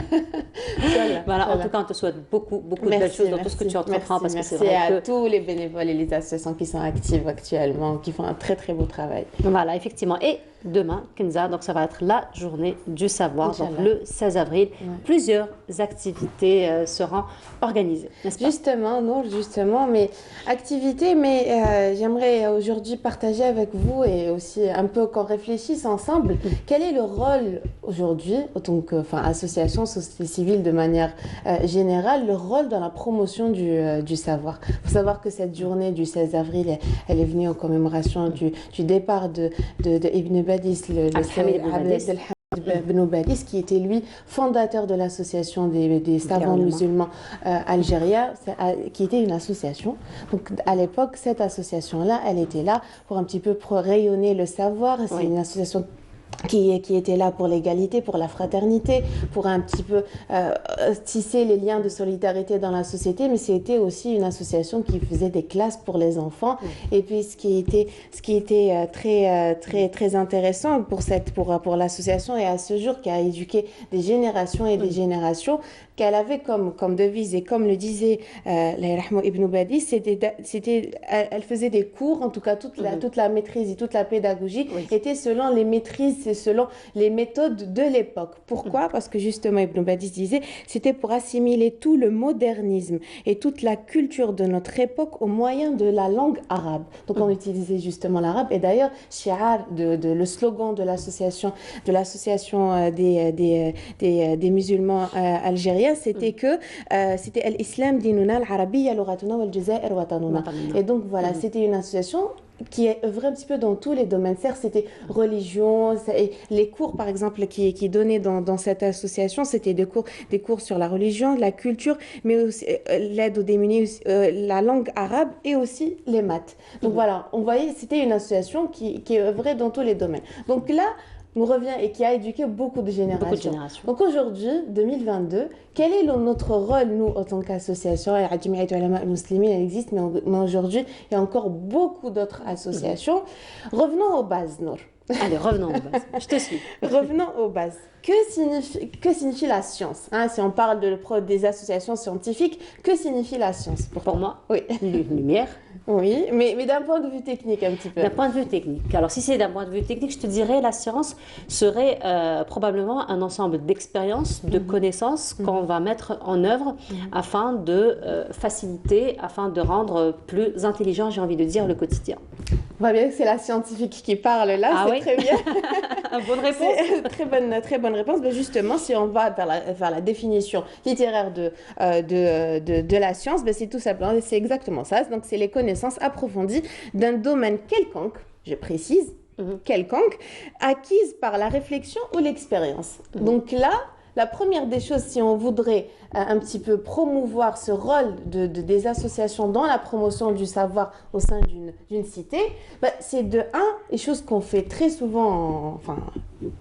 S1: voilà, en tout cas, on te souhaite beaucoup de belles choses dans tout ce que tu entreprends. Parce que c'est vrai
S18: merci à tous les bénévoles et les associations qui sont actives actuellement, qui font un très très beau travail.
S1: Voilà, effectivement. Et demain, Kenza, donc ça va être la journée du savoir, donc le 16 avril. Ouais. Plusieurs activités seront organisées, n'est-ce pas?
S18: Justement, mais activités, mais j'aimerais aujourd'hui partager avec vous et aussi un peu qu'on réfléchisse ensemble, quel est le rôle aujourd'hui, donc association, société civile de manière générale, le rôle dans la promotion du savoir. Il faut savoir que cette journée du 16 avril, elle est venue en commémoration du départ de Ibn Badis, le Ibn Badis, qui était lui fondateur de l'association des savants musulmans algériens, qui était une association. Donc à l'époque, cette association-là, elle était là pour un petit peu rayonner le savoir. C'est une association qui était là pour l'égalité, pour la fraternité, pour un petit peu tisser les liens de solidarité dans la société, mais c'était aussi une association qui faisait des classes pour les enfants. Et puis ce qui était très intéressant pour l'association, et à ce jour qui a éduqué des générations et des générations, qu'elle avait comme devise, et comme le disait Ibn Badis, elle faisait des cours, en tout cas toute la maîtrise et toute la pédagogie était selon les maîtrises, c'est selon les méthodes de l'époque. Pourquoi? Parce que justement Ibn Badis disait, c'était pour assimiler tout le modernisme et toute la culture de notre époque au moyen de la langue arabe. Donc on utilisait justement l'arabe, et d'ailleurs shi'ar, le slogan de l'association des musulmans algériens, c'était que c'était Al-Islam dinuna al-arabiyya lughatuna wal-Jazair watanuna. Et donc voilà, c'était une association qui œuvrait un petit peu dans tous les domaines. Certes, c'était religion, et les cours par exemple qui donnaient dans cette association, c'était des cours sur la religion, la culture, mais aussi l'aide aux démunis, la langue arabe et aussi les maths. Donc voilà, on voyait, c'était une association qui œuvrait dans tous les domaines. Donc là, nous revient, et qui a éduqué beaucoup de générations. Donc aujourd'hui, 2022, quel est notre rôle, nous, en tant qu'association? Elle existe, mais aujourd'hui, il y a encore beaucoup d'autres associations. Revenons aux bases, Nour.
S1: Allez, revenons aux bases. Je te suis.
S18: Revenons aux bases. Que signifie la science, hein? Si on parle des associations scientifiques, que signifie la science
S1: pour moi?
S18: Oui.
S1: Lumière.
S18: Oui, mais d'un point de vue technique un petit peu.
S1: D'un point de vue technique. Alors si c'est d'un point de vue technique, je te dirais la science serait probablement un ensemble d'expériences, de connaissances qu'on va mettre en œuvre afin de faciliter, afin de rendre plus intelligent, j'ai envie de dire, le quotidien.
S18: On voit bien que c'est la scientifique qui parle là, c'est très bien.
S1: Bonne réponse.
S18: Très bonne réponse. Mais justement, si on va vers la définition littéraire de la science, c'est tout simplement, c'est exactement ça. Donc c'est les connaissances approfondies d'un domaine quelconque, je précise, quelconque, acquise par la réflexion ou l'expérience. Donc là, la première des choses, si on voudrait un petit peu promouvoir ce rôle des associations dans la promotion du savoir au sein d'une cité, c'est les choses qu'on fait très souvent,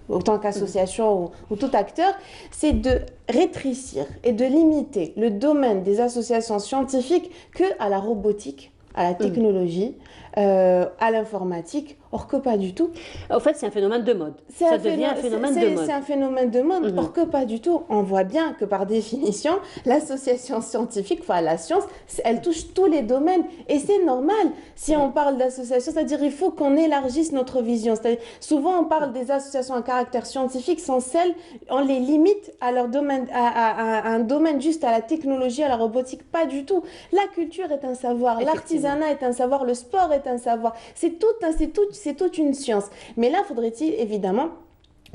S18: en tant qu'association ou tout acteur, c'est de rétrécir et de limiter le domaine des associations scientifiques qu'à la robotique, à la technologie, à l'informatique, or que pas du tout.
S1: En fait, c'est un phénomène de mode. Ça devient un phénomène de mode.
S18: C'est un phénomène de mode, or que pas du tout. On voit bien que par définition, l'association scientifique, la science, elle touche tous les domaines. Et c'est normal. Si on parle d'association, c'est-à-dire il faut qu'on élargisse notre vision. Souvent, on parle des associations à caractère scientifique, on les limite à leur domaine, à un domaine juste à la technologie, à la robotique. Pas du tout. La culture est un savoir, l'artisanat est un savoir, le sport est un savoir. C'est toute une science. Mais là, faudrait-il évidemment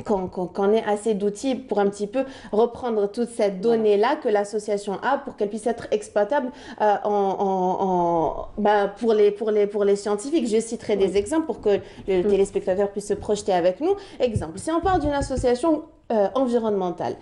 S18: qu'on ait assez d'outils pour un petit peu reprendre toute cette donnée-là que l'association a pour qu'elle puisse être exploitable pour les scientifiques. Je citerai des exemples pour que le téléspectateur puisse se projeter avec nous. Exemple, si on parle d'une association environnementale,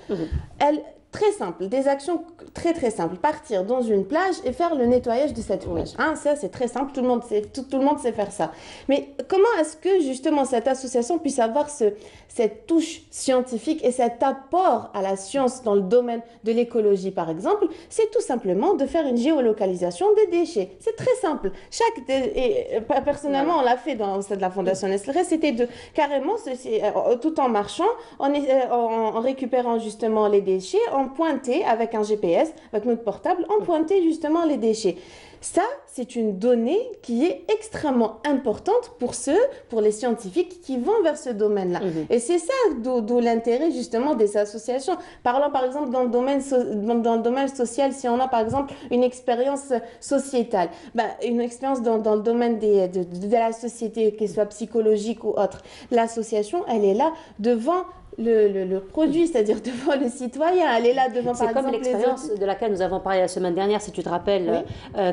S18: très simple, des actions très très simples. Partir dans une plage et faire le nettoyage de cette plage. Ça, c'est très simple, tout le monde sait faire ça. Mais comment est-ce que justement cette association puisse avoir cette touche scientifique et cet apport à la science dans le domaine de l'écologie, par exemple? C'est tout simplement de faire une géolocalisation des déchets. C'est très simple. Personnellement, on l'a fait dans la Fondation Nestlé, c'était carrément, tout en marchant, en récupérant justement les déchets, on pointait avec un GPS, avec notre portable, on pointait justement les déchets. Ça, c'est une donnée qui est extrêmement importante pour les scientifiques qui vont vers ce domaine-là. Et c'est ça d'où l'intérêt justement des associations. Parlons par exemple dans le domaine social, si on a par exemple une expérience sociétale, une expérience dans le domaine de la société, qu'elle soit psychologique ou autre, l'association, elle est là devant le produit, c'est-à-dire devant le citoyen. Elle est là devant, par exemple,
S1: c'est comme l'expérience de laquelle nous avons parlé la semaine dernière, si tu te rappelles,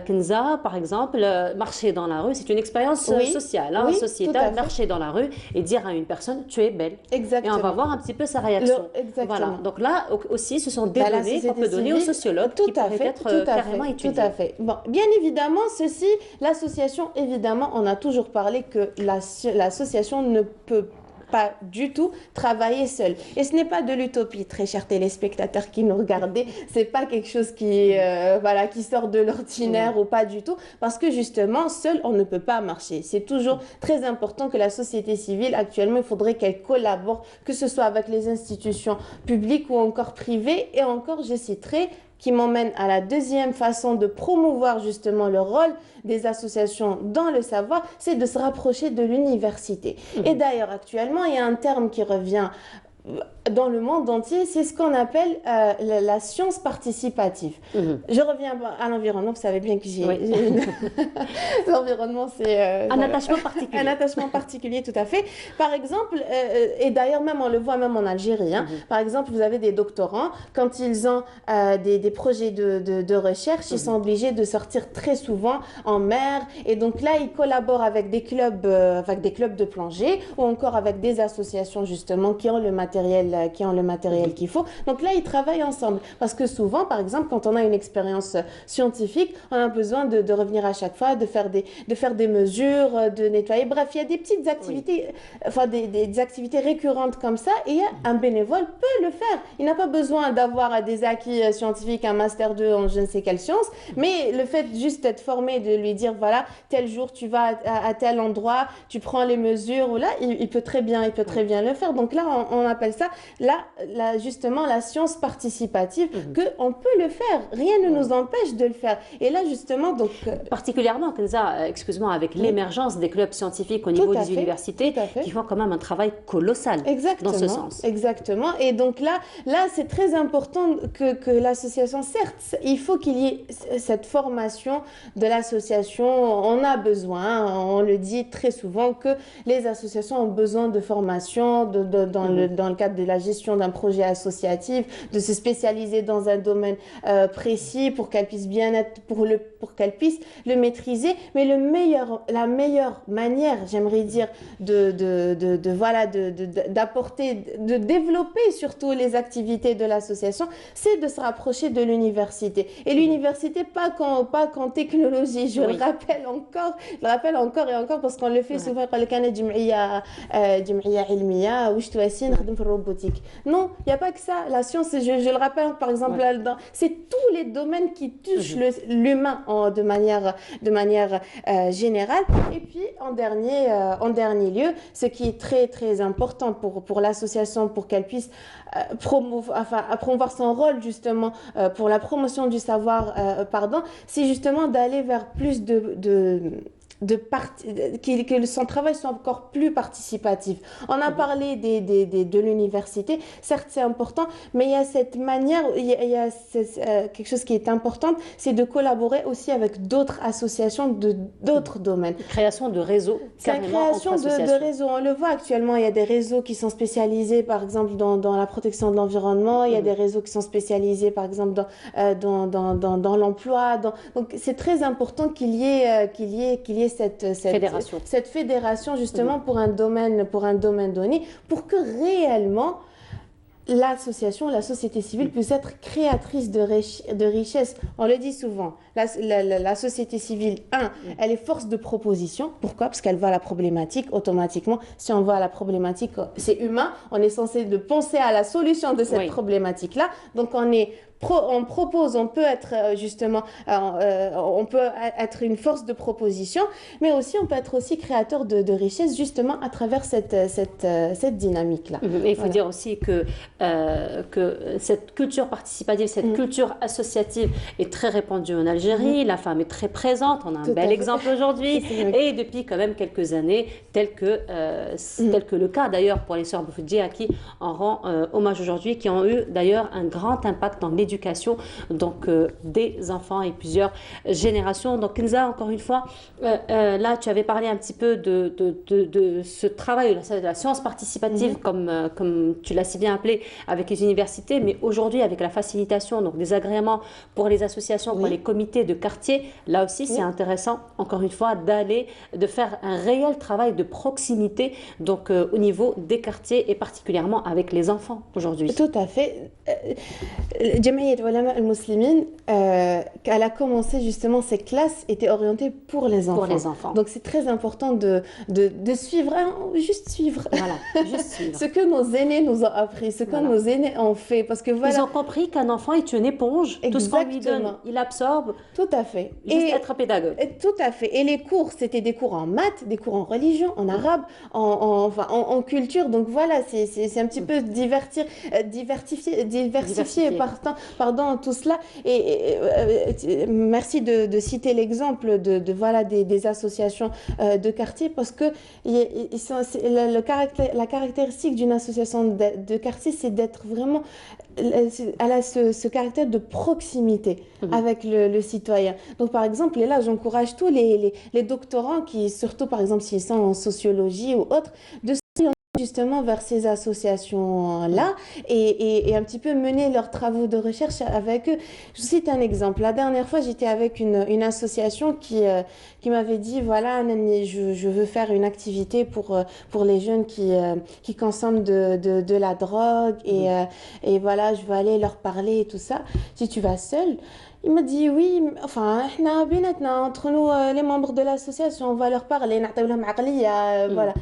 S1: Kenza, par exemple, marcher dans la rue, c'est une expérience sociale, sociétale, marcher dans la rue et dire à une personne, tu es belle.
S18: Exactement.
S1: Et on va voir un petit peu sa réaction.
S18: Exactement.
S1: Voilà. Donc là aussi, ce sont des données qu'on peut donner aux sociologues qui peuvent être carrément étudiées.
S18: Tout à fait. Bon, bien évidemment, l'association, évidemment, on a toujours parlé que l'association ne peut pas du tout travailler seul. Et ce n'est pas de l'utopie, très chers téléspectateurs qui nous regardez, c'est pas quelque chose qui sort de l'ordinaire ou pas du tout, parce que justement, seul, on ne peut pas marcher. C'est toujours très important que la société civile, actuellement, il faudrait qu'elle collabore, que ce soit avec les institutions publiques ou encore privées, et encore, je citerai, qui m'emmène à la deuxième façon de promouvoir justement le rôle des associations dans le savoir, c'est de se rapprocher de l'université. Et d'ailleurs, actuellement, il y a un terme qui revient dans le monde entier, c'est ce qu'on appelle la science participative. Je reviens à l'environnement, vous savez bien que l'environnement, c'est...
S1: un attachement particulier.
S18: Un attachement particulier, tout à fait. Par exemple, et d'ailleurs, même on le voit même en Algérie, par exemple, vous avez des doctorants, quand ils ont des projets de recherche, ils sont obligés de sortir très souvent en mer, et donc là, ils collaborent avec des clubs de plongée, ou encore avec des associations, justement, qui ont le matériel qu'il faut. Donc là, ils travaillent ensemble. Parce que souvent, par exemple, quand on a une expérience scientifique, on a besoin de revenir à chaque fois, de faire des mesures, de nettoyer. Bref, il y a des petites activités, des activités récurrentes comme ça, et un bénévole peut le faire. Il n'a pas besoin d'avoir des acquis scientifiques, un master 2 en je ne sais quelle science, mais le fait juste d'être formé, de lui dire, voilà, tel jour, tu vas à tel endroit, tu prends les mesures, là, il peut très bien le faire. Donc là, on appelle ça justement la science participative, qu'on peut le faire, rien ne nous empêche de le faire. Et là justement, donc
S1: particulièrement, Kenza, excuse-moi, avec l'émergence des clubs scientifiques au niveau des universités, qui font quand même un travail colossal dans ce sens.
S18: Exactement. Et donc là c'est très important que l'association, certes, il faut qu'il y ait cette formation de l'association. On a besoin, on le dit très souvent, que les associations ont besoin de formation dans le cadre de la gestion d'un projet associatif, de se spécialiser dans un domaine précis pour qu'elle puisse bien être, pour qu'elle puisse le maîtriser. Mais la meilleure manière, j'aimerais dire, d'apporter, de développer surtout les activités de l'association, c'est de se rapprocher de l'université. Et l'université, pas qu'en technologie, je le rappelle encore et encore, parce qu'on le fait souvent. Robotique. Non, il n'y a pas que ça. La science, je le rappelle par exemple là-dedans, c'est tous les domaines qui touchent l'humain de manière générale. Et puis en dernier lieu, ce qui est très très important pour l'association, pour qu'elle puisse promouvoir son rôle justement pour la promotion du savoir, c'est justement d'aller vers plus que son travail soit encore plus participatif. On a parlé de l'université, certes c'est important, mais il y a cette manière, il y a quelque chose qui est important, c'est de collaborer aussi avec d'autres associations de d'autres domaines.
S1: Création de réseaux.
S18: C'est la création de réseaux. On le voit actuellement, il y a des réseaux qui sont spécialisés par exemple dans la protection de l'environnement, il y a des réseaux qui sont spécialisés par exemple dans l'emploi. Donc c'est très important qu'il y ait cette fédération justement pour un domaine donné, pour que réellement l'association, la société civile puisse être créatrice de richesse. On le dit souvent, la société civile, elle est force de proposition. Pourquoi? Parce qu'elle voit la problématique automatiquement. Si on voit la problématique, c'est humain, on est censé de penser à la solution de cette problématique-là. Donc on propose, on peut être justement, on peut être une force de proposition, mais aussi on peut être aussi créateur de richesse justement à travers cette dynamique-là.
S1: Il faut dire aussi que cette culture participative, cette culture associative est très répandue en Algérie. La femme est très présente, on a un bel exemple aujourd'hui, et depuis quand même quelques années, tel que le cas d'ailleurs pour les sœurs Boufidji à qui on rend hommage aujourd'hui, qui ont eu d'ailleurs un grand impact dans l'éducation l'éducation donc des enfants et plusieurs générations. Donc Kenza, encore une fois, là tu avais parlé un petit peu de ce travail de la science participative, comme tu l'as si bien appelé, avec les universités, mais aujourd'hui avec la facilitation donc des agréments pour les associations, pour les comités de quartier, là aussi c'est intéressant, encore une fois, de faire un réel travail de proximité donc au niveau des quartiers et particulièrement avec les enfants aujourd'hui.
S18: Tout à fait. Jamiyat Ulama al-Muslimin, elle a commencé justement, ces classes étaient orientées pour les enfants.
S1: Pour les enfants.
S18: Donc c'est très important de suivre, juste suivre.
S1: Voilà, juste suivre.
S18: Ce que nos aînés nous ont appris, ce que nos aînés ont fait. Parce que voilà.
S1: Ils ont compris qu'un enfant est une éponge. Tout ce qu'on lui donne, il absorbe.
S18: Tout à fait.
S1: Juste être pédagogue.
S18: Tout à fait. Et les cours, c'était des cours en maths, des cours en religion, en arabe, en culture. Donc voilà, c'est un petit peu diversifier pardon, tout cela. Et merci de citer l'exemple voilà, des associations de quartier, parce que la caractéristique d'une association de quartier, c'est d'être vraiment, elle a ce caractère de proximité avec le citoyen. Donc par exemple, et là j'encourage tous les doctorants qui, surtout par exemple s'ils sont en sociologie ou autre, de justement vers ces associations-là et un petit peu mener leurs travaux de recherche avec eux. Je vous cite un exemple. La dernière fois, j'étais avec une association qui m'avait dit, voilà, je veux faire une activité pour les jeunes qui consomment de la drogue et voilà, je veux aller leur parler et tout ça. Si tu vas seule, il m'a dit oui, enfin, entre nous, les membres de l'association, on va leur parler, voilà.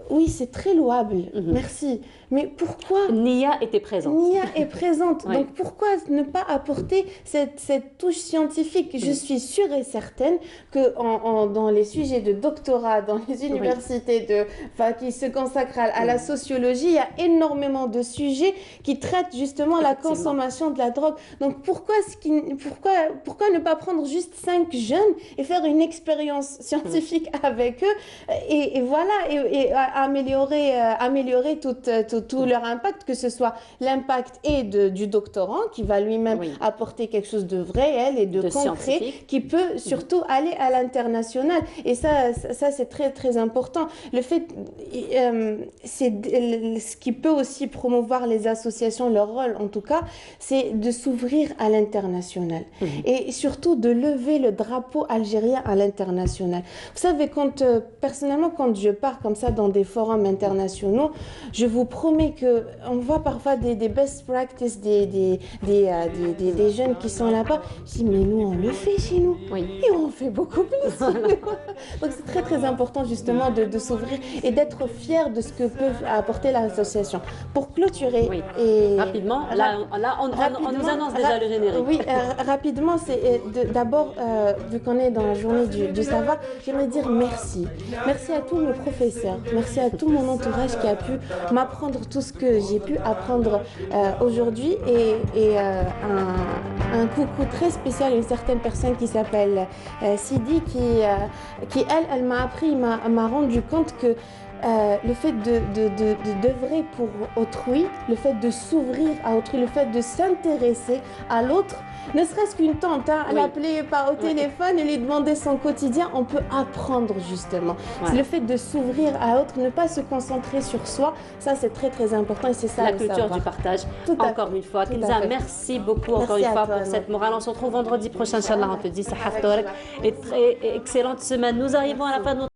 S18: Oui, c'est très louable, merci. Mais pourquoi
S1: Nia était présente.
S18: Nia est présente. Donc pourquoi ne pas apporter cette touche scientifique? Je suis sûre et certaine que dans les sujets de doctorat, dans les universités qui se consacrent à la sociologie, il y a énormément de sujets qui traitent justement la consommation de la drogue. Donc pourquoi ne pas prendre juste 5 jeunes et faire une expérience scientifique avec eux et voilà, et améliorer tout leur impact, que ce soit l'impact du doctorant qui va lui-même apporter quelque chose de réel et de concret, qui peut surtout aller à l'international. Et ça c'est très très important. Le fait, c'est ce qui peut aussi promouvoir les associations, leur rôle en tout cas, c'est de s'ouvrir à l'international et surtout de lever le drapeau algérien à l'international. Vous savez, personnellement, quand je pars comme ça dans des forums internationaux, je vous promets qu'on voit parfois des best practices, des jeunes qui sont là-bas. Je dis, mais nous, on le fait chez nous. Et on fait beaucoup plus. Donc, c'est très, très important, justement, de s'ouvrir et d'être fier de ce que peut apporter l'association. Pour clôturer...
S1: Rapidement, on nous annonce déjà le générique.
S18: Oui, rapidement, c'est d'abord, vu qu'on est dans la journée du savoir, j'aimerais dire merci. Merci à tous mes professeurs. Merci à tout mon entourage qui a pu m'apprendre tout ce que j'ai pu apprendre aujourd'hui et un coucou très spécial à une certaine personne qui s'appelle Sidi qui elle m'a appris, m'a rendu compte que le fait d'œuvrer pour autrui, le fait de s'ouvrir à autrui, le fait de s'intéresser à l'autre, ne serait-ce qu'une tante, l'appeler au téléphone et lui demander son quotidien, on peut apprendre justement. C'est le fait de s'ouvrir à l'autre, ne pas se concentrer sur soi, ça c'est très très important et c'est ça
S1: la culture du partage. Encore une fois, Kenza, merci beaucoup encore une fois pour cette morale. On se retrouve vendredi prochain, Inch'Allah, on te dit ça. Et excellente semaine. Nous arrivons à la fin de notre